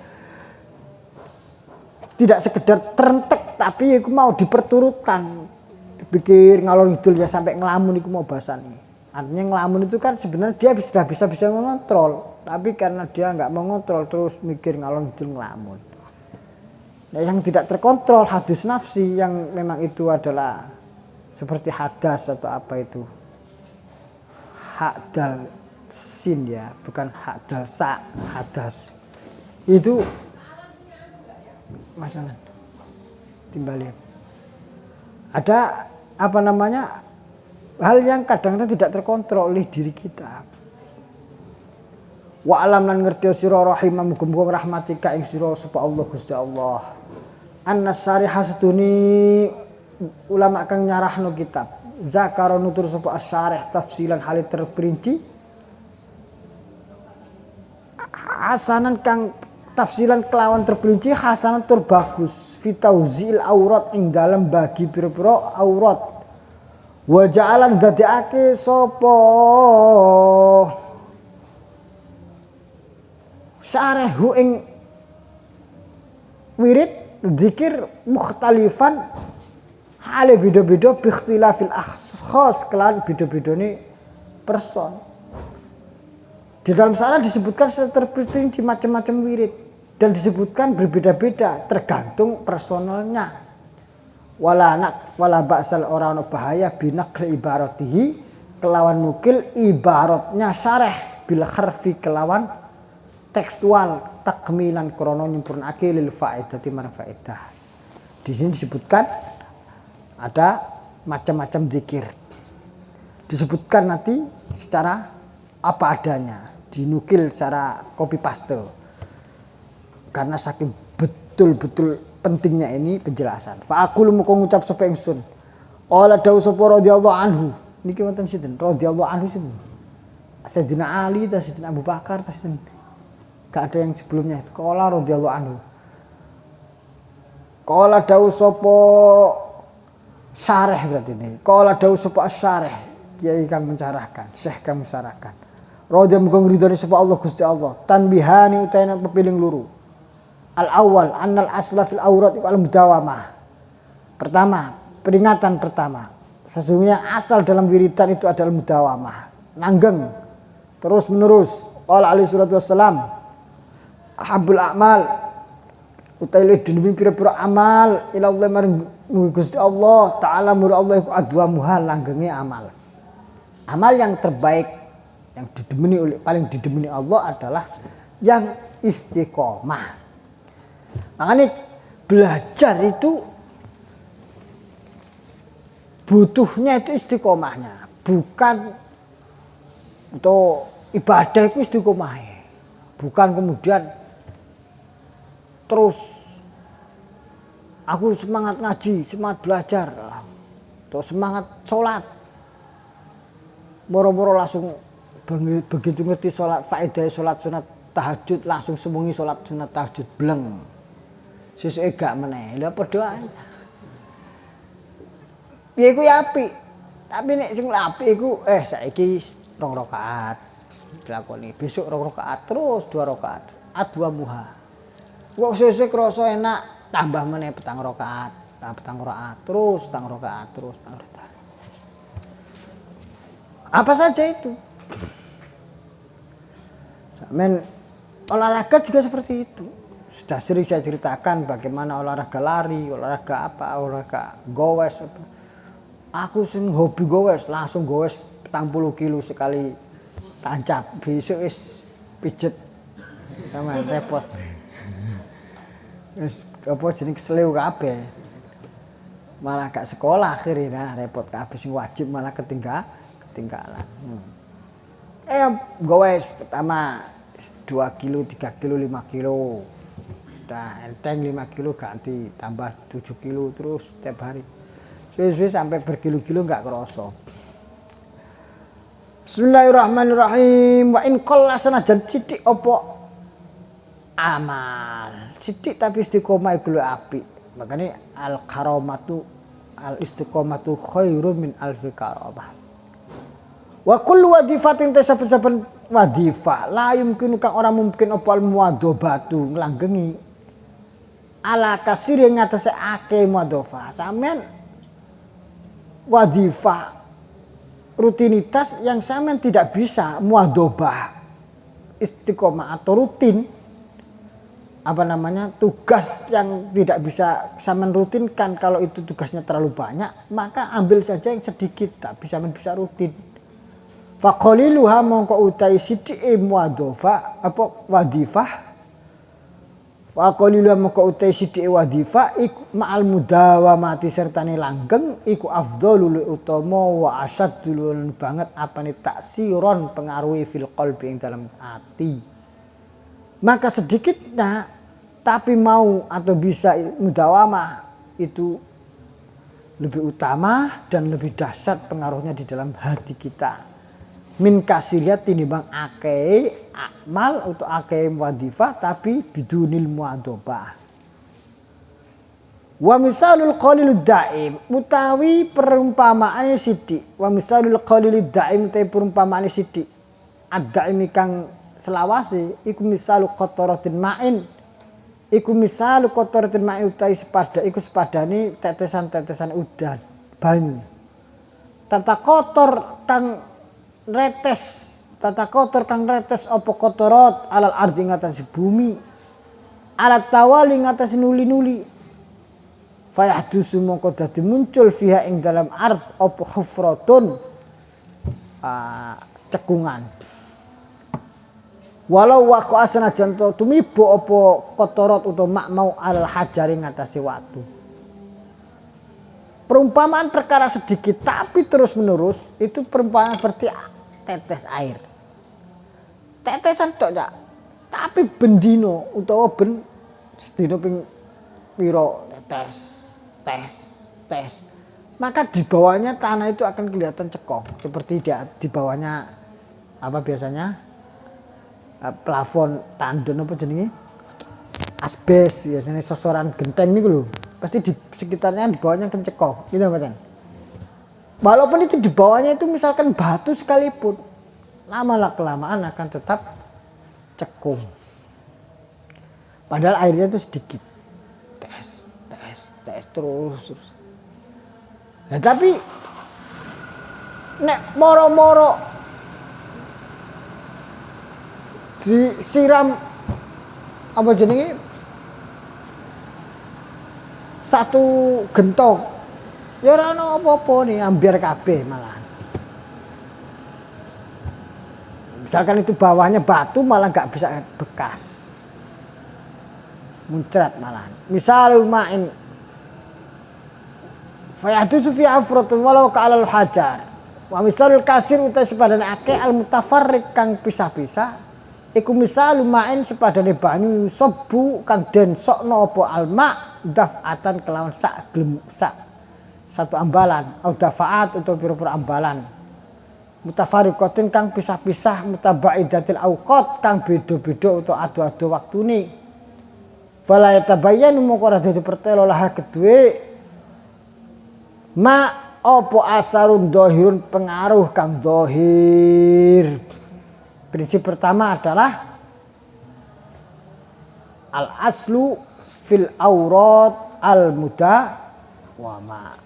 tidak sekedar terentek tapi iku mau diperturutkan. Dipikir ngalor ngidul ya sampai ngelamun iku mau bahasane. Artinya ngelamun itu kan sebenarnya dia sudah bisa mengontrol, tapi karena dia nggak mengontrol terus mikir ngalor ngidul ngelamun. Nah, yang tidak terkontrol hadis nafsi yang memang itu adalah seperti hadas atau apa itu hak dal sin ya, bukan hak dal sa, hadas. Itu masalah timbali. Ada apa namanya? Hal yang kadang-kadang tidak terkontrol oleh diri kita. Wa alam lan ngerti sira rahimah muga-muga rahmatika ing sira sapa Allah Gusti Allah. An-Nasari hasduni ulama kang nyarahno kitab. Zakara nutur sapa asy-syarih tafsilan hal terperinci. Hasanan kang tafsilan kelawan terperinci hasanan tur bagus. Fitauzil aurat ing dalem bagi pira-pira aurat. Wa ja'alan dadekake sapa syarahu ing wirid zikir mukhtalifan hale beda-beda bi ikhtilafil akhas kelan beda-bedane person. Di dalam sana disebutkan terperinci macam-macam wirid dan disebutkan berbeda-beda tergantung personalnya. Wala ba'sal ora ono bahaya binaqli ibaratihi kelawan nukil ibaratnya syarah bil harfi kelawan tekstual takmilan krono nyempurnake lil faedati marang faedah. Di sini disebutkan ada macam-macam zikir. Disebutkan nanti secara apa adanya, dinukil secara copy paste. Karena saking betul-betul pentingnya ini penjelasan. Fa aku lu mung ngucap sapa ingsun. Qala dawu sapa radhiyallahu anhu. Niki wonten sinten? Radhiyallahu anhu sinten? Sayyidina Ali ta Sayyidina Abu Bakar ta sinten? Gak ada yang sebelumnya. Qala radhiyallahu anhu. Qala dawu sapa syarih berarti ini. Qala dawu sapa syarih. Kiai kang mencarahkan, syekh kang mencarahkan. Radhiyallahu ridhoni sapa Allah Gusti Allah. Tanbihani utaina pepiling luru. Al-awwal annal asla fil aurat iku al-mudawamah. Pertama, peringatan pertama. Sesungguhnya asal dalam wiridan itu adalah mudawamah. Langgeng. Terus menerus. Qala alaihi salatu wassalam. Ahabul a'mal utaile demi pira-pira amal ila Allah maring Gusti Allah taala mur Allah iku adwamuha langgenge amal. Amal yang terbaik yang didemeni oleh paling didemeni Allah adalah yang istiqomah. Makanya belajar itu butuhnya itu istiqomahnya, bukan untuk ibadah itu istiqomahnya. Bukan kemudian terus aku semangat ngaji, semangat belajar, atau semangat sholat, moro-moro langsung begitu ngerti sholat faedah sholat sunat tahajud langsung semungi sholat sunat tahajud bleng, sesuai gak meneh, lha padha ae. Piye ku ya apik, tapi nek sing apik iku saiki 2 rakaat dilakoni, besok 2 rakaat terus 2 rakaat, adwa muha. Kok sesuk krasa enak, tambah meneh 4 rakaat, 4 rakaat, terus 4 rakaat, terus 4 rakaat. Apa saja itu? Sampeyan olahraga juga seperti itu. Sudah sering saya ceritakan bagaimana olahraga lari, olahraga apa, olahraga gowes apa. Aku sing hobi gowes, langsung gowes 40 kilo sekali tancap. Besok wis pijet sama repot. Wis apa jeneng selew kabeh. Malah gak sekolah akhirnya repot kabeh sing wajib malah ketinggalan. Gowes pertama 2 kilo, 3 kilo, 5 kilo. Sudah enteng 5 kilo ganti tambah 7 kilo terus setiap hari. Suwe-suwe sampai berkilo-kilo enggak kerasa. Bismillahirrahmanirrahim. Wa in qalla sanajan sithik apa amal. Sithik tapi istiqomah iku apik. Makanya al-karamatu al-istiqomatu khairun min alfi karamah. Wa kullu wadifatin saben-saben wadifah la yumkinu kang ora mungkin apa al-muwadhabatu nglanggengi ala kasir yang ngatasi ake muwadhafah. Sampean wadifah rutinitas yang sampean tidak bisa muwadhabah istiqomah atau rutin tugas yang tidak bisa sampean rutinkan. Kalau itu tugasnya terlalu banyak maka ambil saja yang sedikit tapi sampean bisa rutin. Faqaliluha mongko utai sithike muadhafa apa wadhifah. Faqaliluha mongko utai sithike wadhifah iku ma'al mudawamati sertane langgeng iku afdhalul utama wa asaddul banget apane taksiron pengaruhi fil qalbi ing dalam hati. Maka sedikitnya tapi mau atau bisa mudawamah itu lebih utama dan lebih dahsyat pengaruhnya di dalam hati kita. Min kasiliat tinimbang akeh amal atau akeh wadhifah tapi bidunil muadzabah. Wa misalul qalilud daim utawi perumpamaane sithik. Wa misalul qalilud daim utawi perumpamaane sithik. Ad-daim kang selawase iku misalu qataratin ma'in. Iku misal kotoratin ma'i utai sepada iku sepadane tetesan-tetesan udan banyu. Tata kotor kang retes apa kotorot alal ardi ngatasi bumi. Alat tawali ngatasi nuli-nuli. Fayahdusu mongko dadi muncul fiha ing dalam ard apa hufratun cekungan. Walau waqo asanajan tumibo apa kotorot utawa mak mau alal hajari ngatasi watu. Perumpamaan perkara sedikit tapi terus menerus itu perumpamaan seperti tetes air. Tetesan tok ya. Tapi bendino utawa ben sedina ping pira tes. Maka di bawahnya tanah itu akan kelihatan cekong seperti di bawahnya apa biasanya? Plafon tandon apa jenenge asbes biasanya sosoran genteng niku lho pasti di sekitarnya di bawahnya kan cekok gitu Mas. Walaupun itu di bawahnya itu misalkan batu sekalipun lama kelamaan akan tetap cekung padahal airnya itu sedikit tes terus ya, tapi nek moro-moro disiram apa jenenge satu gentong ya ora ono apa-apa nih ambiar kabeh malah. Misalkan itu bawahnya batu malah enggak bisa bekas. Muncrat malah. Misal ma'in fayahdusu fi afratun walau ka'alal hajar. Wa misalul kasir uta sepadane akeh al mutafarriq kang pisah-pisah. Iku misal lumain sepadane banyu sobu kang den sokno apa alma daf'atan kelawan sak satu ambalan au dafaat utawa pira-pira ambalan mutafariqatin kang pisah-pisah mutabaidatil auqat kang beda-beda utawa adu-adu waktune fala yatabayyanu moko ora dadi pertelo lah kedue ma apa asarun dohirun pengaruh kang dohir. Prinsip pertama adalah al-aslu fil aurat al-mudawama.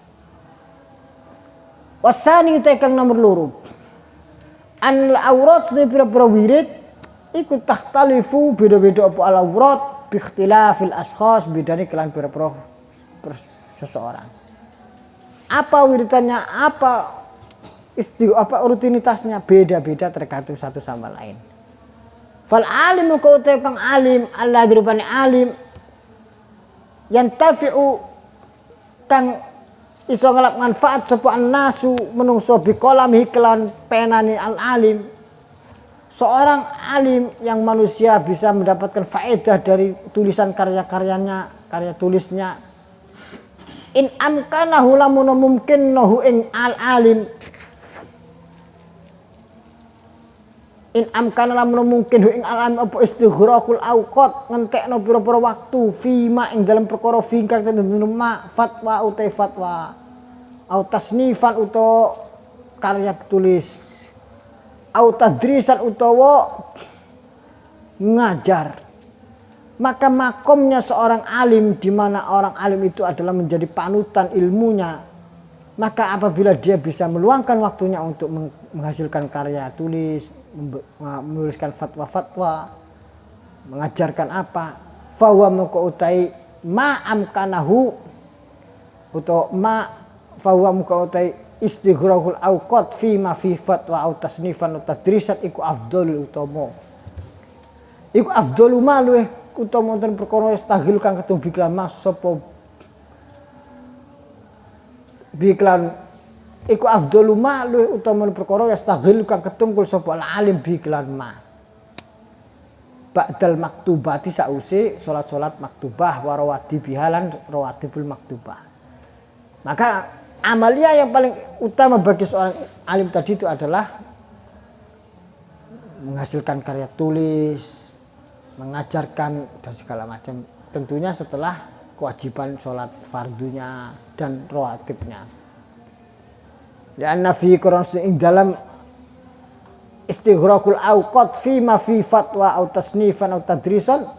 Wasani kang nomor loro. An al-aurat sene pira-pira wirid iku takhtalifu beda-beda apa al-aurat bi ikhtilafil ashkhas bedane kelan pira-pira seseorang. Apa wiridannya apa rutinitasnya beda-beda tergantung satu sama lain. Fal alimu kau kang alim Allah dirupani alim yang tafi'u kang iso ngelap manfaat sapa nasu menungso bi qalamihi kelan penani al alim. Seorang alim yang manusia bisa mendapatkan faedah dari tulisan karya-karyanya, karya tulisnya. In amkanahu lamun mungkin nahu ing al alim. In amkana lamun mungkin ing alam apa istighraqul auqat ngentekno pira-pira waktu fima ing dalam perkara fingkang ma fatwa utai fatwa au tasnifan utawa karya tulis au tadrisan utawa ngajar maka makomnya seorang alim di mana orang alim itu adalah menjadi panutan ilmunya maka apabila dia bisa meluangkan waktunya untuk menghasilkan karya tulis menuliskan fatwa-fatwa mengajarkan apa fawa moko utai ma amkanahu utawa ma fawa moko utai istighraqul awqat fi ma fi fatwa au tasnifan au tadrisan iku afdhalul utama. Iku afdhalu ma luweh utama wonten perkara istaghil kang ketung biklan mas sapa biklan iku afdhalu ma luweh utama perkara istaghil kang ketung kul sapa alim biklan ma. Ba'dal maktubati sause salat-salat maktubah wa rawatib bihalan rawatibul maktubah. Maka amalia yang paling utama bagi seorang alim tadi itu adalah menghasilkan karya tulis, mengajarkan dan segala macam. Tentunya setelah kewajiban sholat fardunya dan rawatibnya. Lianna fi Quran ing dalam istighraqul awqat fi ma fi fatwa au tasnifan au tadrisan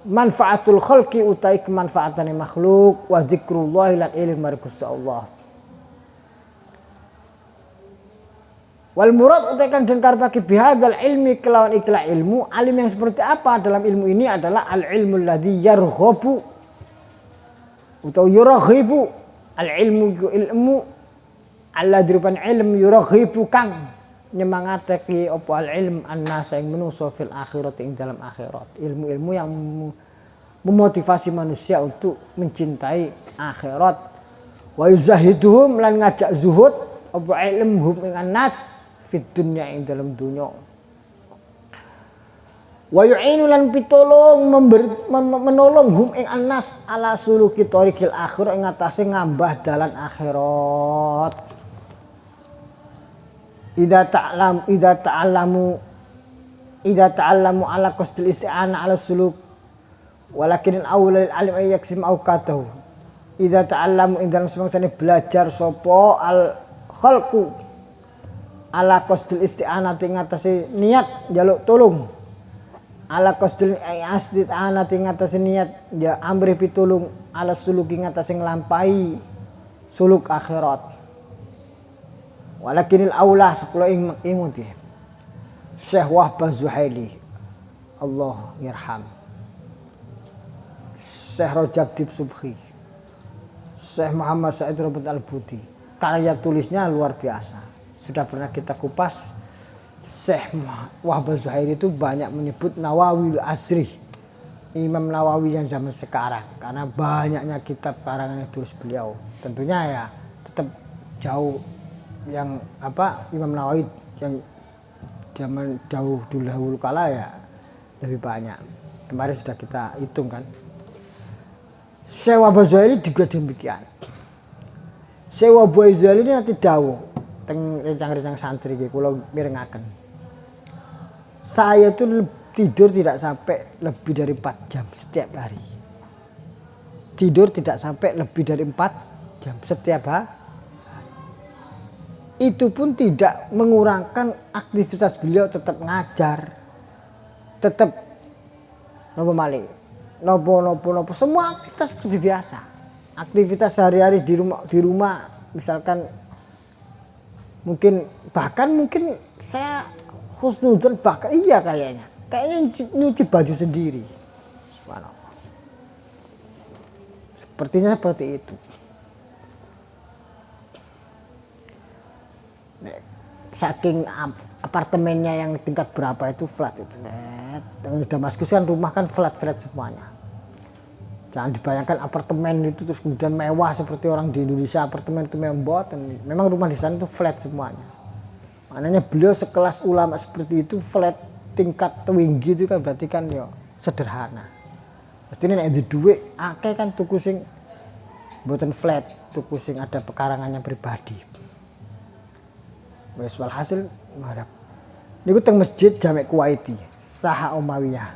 manfaatul khalqi utai kemanfaatane makhluk wa zikrullah lan ilmu mari Gusti Allah. Wal murad utai kang den karepake bihadzal ilmi kelawan ikhla ilmu, alim yang seperti apa dalam ilmu ini adalah al ilmu alladzi yarghabu utawa yuraghibu. Al ilmu alladzi rupan ilmu yuraghibu kang nyemangatake apa al ilm annasa ing manusa fil akhirat ing dalam akhirat. Ilmu-ilmu yang memotivasi manusia untuk mencintai akhirat. Wa yuzahiduhum lan ngajak zuhud apa ilmuhum ing annas fit dunya ing dalam dunya. Wa yu'inu lan pitulung menolong hum ing annas ala suluki thariqil akhirah ing atase ngambah dalan akhirat. Idza ta'allamu ala qasdil isti'anah ala suluk walakin al-awwal alim ay yaksim awqatahu. Idza ta'allamu ing dalam semangsane belajar sapa al khalqu ala qasdil isti'anah ing atase niat njaluk tulung. Ala qasdil isti'anah ing atase niat ya amri pitulung ala suluk ing atase nglampahi suluk akhirat. Walakinil aula sepuluh inguti Syekh Wahbah Zuhaili Allah yarham, Syekh Rajab Dib Subhi, Syekh Muhammad Said Robert Al-Buti, karya tulisnya luar biasa. Sudah pernah kita kupas. Syekh Wahbah Zuhaili itu banyak menyebut Nawawi Asri, Imam Nawawi yang zaman sekarang, karena banyaknya kitab karangan yang tulis beliau. Tentunya ya tetap jauh yang Imam Nawawi yang zaman jauh dulu kala ya lebih banyak. Kemarin sudah kita hitung kan. Syekh Wahbah Zuhaili juga demikian. Syekh Wahbah Zuhaili ini nanti dawuh teng rencang-rencang santri iki kula mirengaken. Saya tuh tidur tidak sampai lebih dari 4 jam setiap hari. Tidur tidak sampai lebih dari 4 jam setiap hari. Itu pun tidak mengurangkan aktivitas beliau, tetap ngajar, tetap nopo semua aktivitas seperti biasa. Aktivitas sehari-hari di rumah misalkan mungkin saya husnudzon bahkan iya kayaknya nyuci baju sendiri. Subhanallah. Sepertinya seperti itu. Saking apartemennya yang tingkat berapa itu flat itu. Di Damaskus kan rumah kan flat semuanya. Jangan dibayangkan apartemen itu terus kemudian mewah seperti orang di Indonesia. Apartemen itu memang rumah di sana itu flat semuanya. Maknanya beliau sekelas ulama seperti itu flat tingkat tinggi itu kan berarti kan ya sederhana. Pastinya nek di duit akeh kan tuku sing mboten flat, tuku sing ada pekarangannya pribadi. Wes walhasil ngarep. Niku teng masjid Jami' Kuwaiti, Saha Umayyah.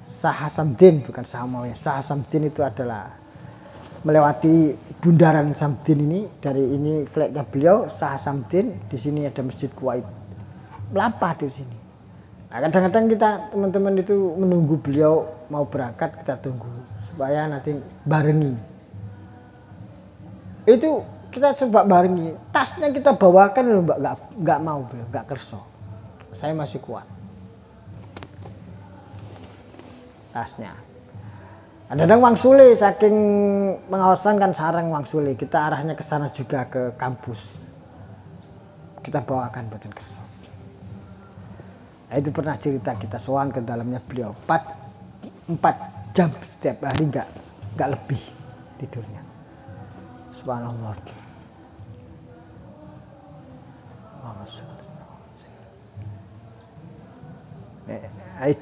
Saha Samdin bukan Saha Umayyah. Saha Samdin itu adalah melewati bundaran Samdin ini, dari ini flatnya beliau Saha Samdin, di sini ada Masjid Kuwait. Melampah di sini. Nah, kadang-kadang kita teman-teman itu menunggu beliau mau berangkat, kita tunggu supaya nanti barengi. Itu kita coba barengi, tasnya kita bawakan loh mbak, nggak mau beliau, nggak kerso. Saya masih kuat tasnya. Kadang wang sule saking pengawasan kan sarang wang sule, kita arahnya ke sana juga ke kampus. Kita bawakan boten kersa. Nah, itu pernah cerita kita sowan ke dalamnya beliau 4 jam setiap hari enggak lebih tidurnya. Subhanallah.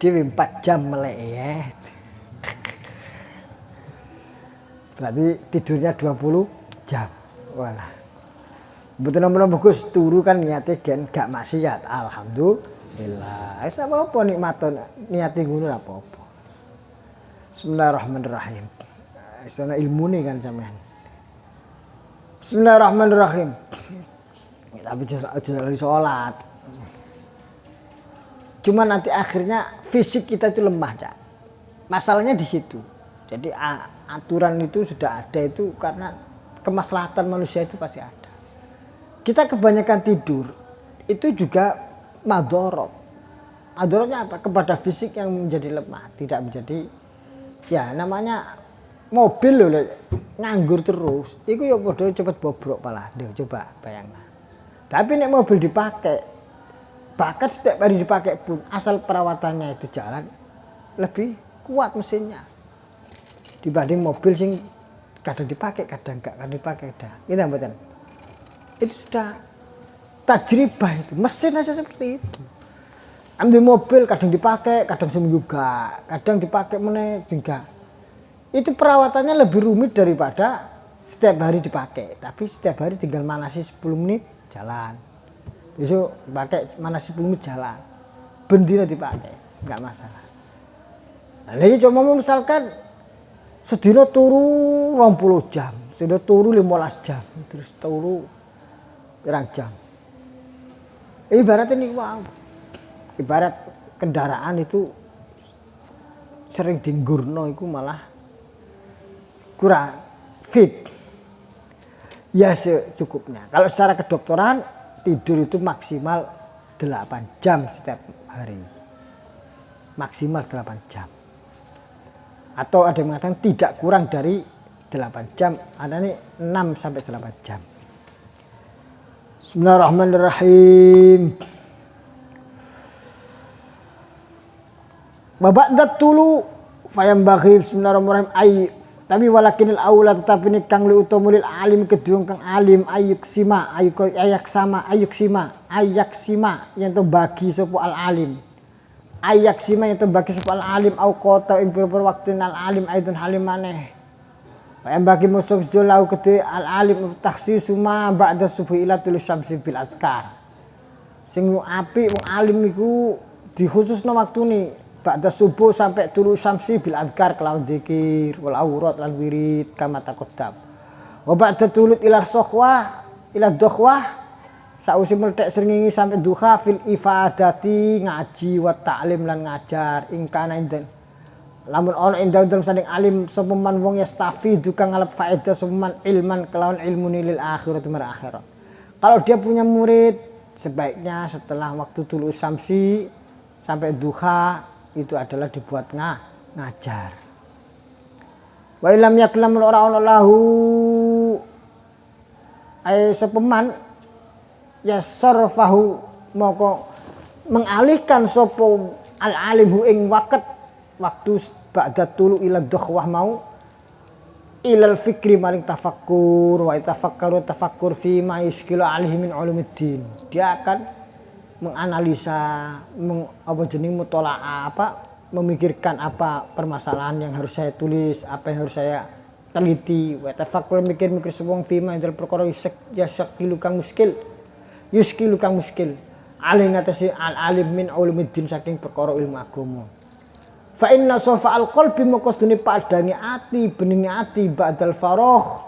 Dewi 4 jam melek ya. Berarti tidurnya 20 jam. Walah. Betul nomor bagus turu kan niate gen gak maksiat. Alhamdulillah. Wis apa nikmaton niate ngono apa-apa. Bismillahirrahmanirrahim. Isana ilmune kan sampean. Bismillahirrahmanirrahim. Tapi jangan sholat. Cuma nanti akhirnya fisik kita itu lemah, Cak. Masalahnya di situ. Jadi aturan itu sudah ada itu karena kemaslahatan manusia itu pasti ada. Kita kebanyakan tidur itu juga madorot. Madorotnya apa? Kepada fisik yang menjadi lemah, tidak menjadi ya namanya mobil loh nganggur terus. Iku ya padha cepet bobrok malah. Coba bayangkan. Tapi nek mobil dipakai, bahkan setiap hari dipakai pun asal perawatannya itu jalan lebih kuat mesinnya dibanding mobil sing kadang dipakai kadang enggak, kadang dipakai dah. Gitu mboten. Itu sudah tajribah itu, mesin aja seperti itu. Ambil mobil kadang dipakai, kadang seminggu enggak, kadang dipakai meneh juga. Itu perawatannya lebih rumit daripada setiap hari dipakai. Tapi setiap hari tinggal manasi 10 menit jalan. Besok pakai manasi 10 menit jalan. Bendina dipakai, enggak masalah. Nah, lagi cuma misalkan sedina turu 20 jam, sedina turu 15 jam, terus turu pirang jam. Ibarat ini wow. Ibarat kendaraan itu sering dinggurno itu malah kurang fit. Ya secukupnya. Kalau secara kedokteran tidur itu maksimal 8 jam setiap hari. Maksimal 8 jam. Atau ada yang mengatakan tidak kurang dari 8 jam, ada nih 6 sampai 8 jam. Bismillahirrahmanirrahim. Babak tulu fayam bagi bismillahirrahmanirrahim tapi walakinil aula tetapi ini kang li utamulil alim kedua kang alim ayak sima yang to bagi sapa al alim ayak sima yang to bagi sapa al alim au qata ing pira waktu al alim aidun halim maneh fayam bagi musuh jolau kedua al alim takhsisu ma ba'da subuh ila tulus syamsi bil azkar sing apik wong alim iku dikhususno waktune ba'da subuh sampai tulu syamsi bil adhkar kelawan zikir wal aurat lan wirid kama taqaddam. Wa ba'da tulut ila sokhwah ila dokhwah sausi meletek srengenge sampai duha fil ifadati ngaji wa ta'lim lan ngajar ing kana indan. Lamun ana ing dalem sanding alim sapa man wong yastafidu kang ngalap faedah sapa man ilman kelawan ilmune lil akhirat mar akhirat. Kalau dia punya murid sebaiknya setelah waktu tulu syamsi sampai duha itu adalah dibuat ngajar. Wa ilam yaklam ora ana lahu ay sepeman ya sarfahu moko mengalihkan sapa al alimhu ing waktu ba'da tulu ila dokhwah mau ilal fikri maring tafakkur wa tafakkur fi ma yuskilu alaihi min ulumiddin. Dia akan menganalisa mutola'ah memikirkan apa permasalahan yang harus saya tulis, apa yang harus saya teliti, wa tafakkur mikir-mikir sebong fima yang perkara yuskilu kang muskil alih ngatasi al alim min ulumiddin saking perkara ilmu agama. Fa inna safa al qalbi maqsudune padange ati beninge ati ba'dal faragh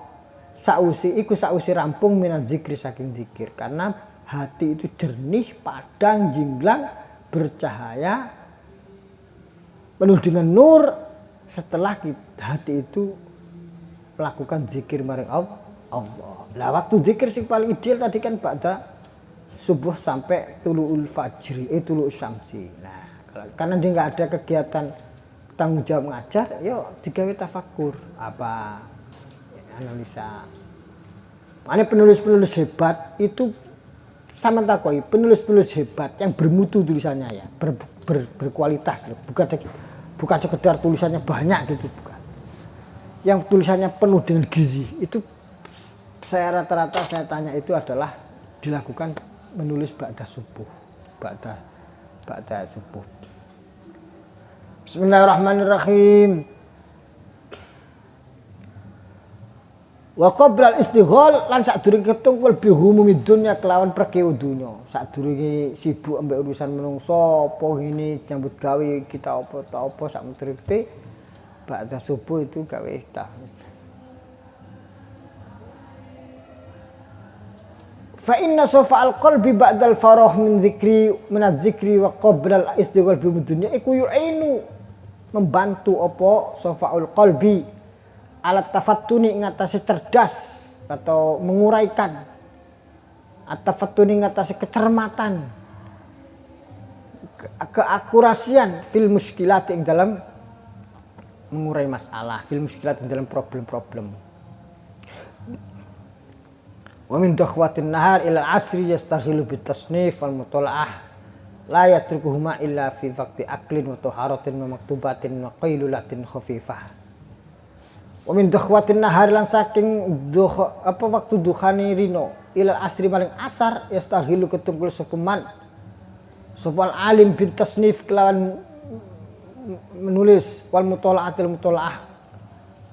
sausi rampung minaz zikri saking zikir karena hati itu jernih, padang, jinglang, bercahaya, penuh dengan nur setelah hati itu melakukan zikir maring Allah. Lah waktu zikir sing paling ideal tadi kan ba'da subuh sampai tulu'ul fajri, tulu'ul syamsi. Nah, karena dia nggak ada kegiatan tanggung jawab ngajar, yo digawe tafakur apa analisa. Makanya penulis-penulis hebat itu sama takoi, penulis-penulis hebat yang bermutu tulisannya ya, berkualitas loh. Bukan sekedar tulisannya banyak gitu, bukan. Yang tulisannya penuh dengan gizi itu saya rata-rata saya tanya itu adalah dilakukan menulis ba'da subuh. Ba'da subuh. Bismillahirrahmanirrahim. Wa qabla al-istighal lan sadurunge ketungkul bi humumi dunya kelawan perkeo dunya. Sadurunge sibuk ambek urusan menungso, apa ngene nyambut gawe kita apa ta apa sak mutrite ba'da subuh itu gawe tahmis. Fa inna safa al-qalbi ba'da al-farah min az-zikri wa qabla al-istighal bi dunya iku yu'inu membantu apa safa'ul qalbi alat tafattuni ngatasi cerdas atau menguraikan at-tafattuni ngatasi kecermatan keakurasian fil muskilat ing dalam mengurai masalah fil muskilat ing dalam problem-problem. Wa min dakhwatin nahar ila al-asri yastaghilu bit tasnif wal mutalaah la yatrukuhuma illa fi waqti aklin wa taharatin wa maktubatin wa qailulatin khafifah. Wa min dakhwatin nahar lan saking waktu duhane rino ila al-asri maring asar yastaghilu ketungkul sekeman sopal alim bit tasnif kelawan menulis wal mutalaatil mutalaah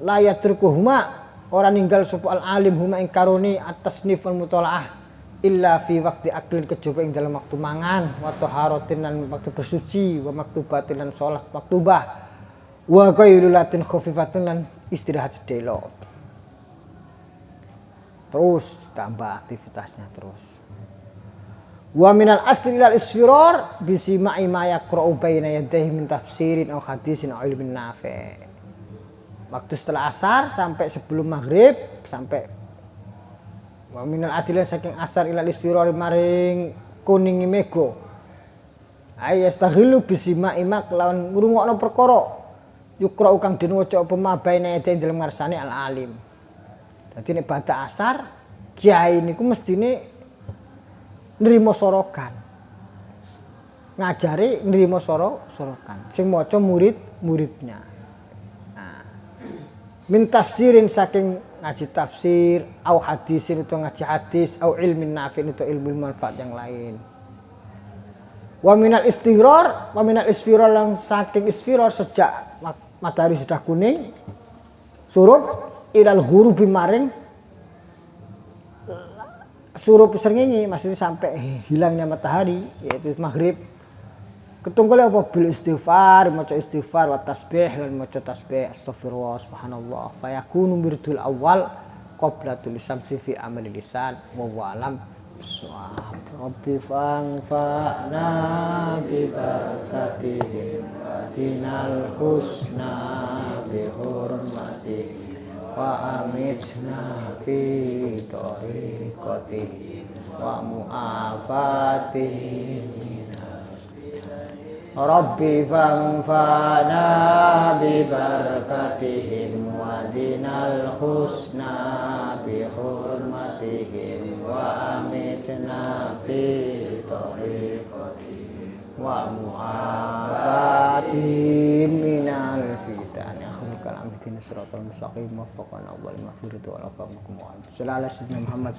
la yatrukuhuma orang ninggal sapa al-alim huma ing karuni at-tasnif wal mutalaah illa fi waqti aklin kejaba ing dalam waktu mangan wa taharatin lan waktu bersuci wa maktubatin lan salat maktubah wa qailulatin khafifatun lan istirahat sedelo. Terus tambah aktivitasnya terus. Wa minal asri lil isfirar bisima'i ma yaqra'u baina yadayhi min tafsirin aw hadisin aw ilmin nafi'. Waktu setelah asar sampai sebelum maghrib sampai wa minal asli saking asar ilal istirari maring kuningi mego ay yastaghilu bisima imak lawan ngrungokno perkara yukra kang den waca apa mabaina ing dalem ngarsane al alim. Dadi nek badha asar kiai niku mestine nrimo sorokan ngajari nrimo sorokan sing maca murid-muridnya. Min tafsirin saking ngaji tafsir au hadisin itu ngaji hadis au ilmin nafi' itu ilmu manfaat yang lain. Wa minal istighror wa minal isfirar lang saking isfirar sejak matahari sudah kuning surup ilal ghurubi maring surup srengenge maksudnya sampai hilangnya matahari yaitu maghrib. Ketunggal apa bil istighfar, maca istighfar wa tasbih lan maca tasbih astagfirullah subhanallah fa yakunu mirdul awal qabla tulisamsi fi amali lisan wa alam bisawab. Rabbi fa'na bi barakatihi wa dinal husna bi hurmati wa amitna fi tariqati wa mu'afatihi. Rabbi fanfa'na bi barakatihim wa dinal husna bi hurmatihim wa amitna fi tariqatihim wa mu'afatihim minal fitan akhul kalam fitin siratal mustaqim wa faqana wal maghfiratu wa lakum wa sallallahu alaihi Muhammad.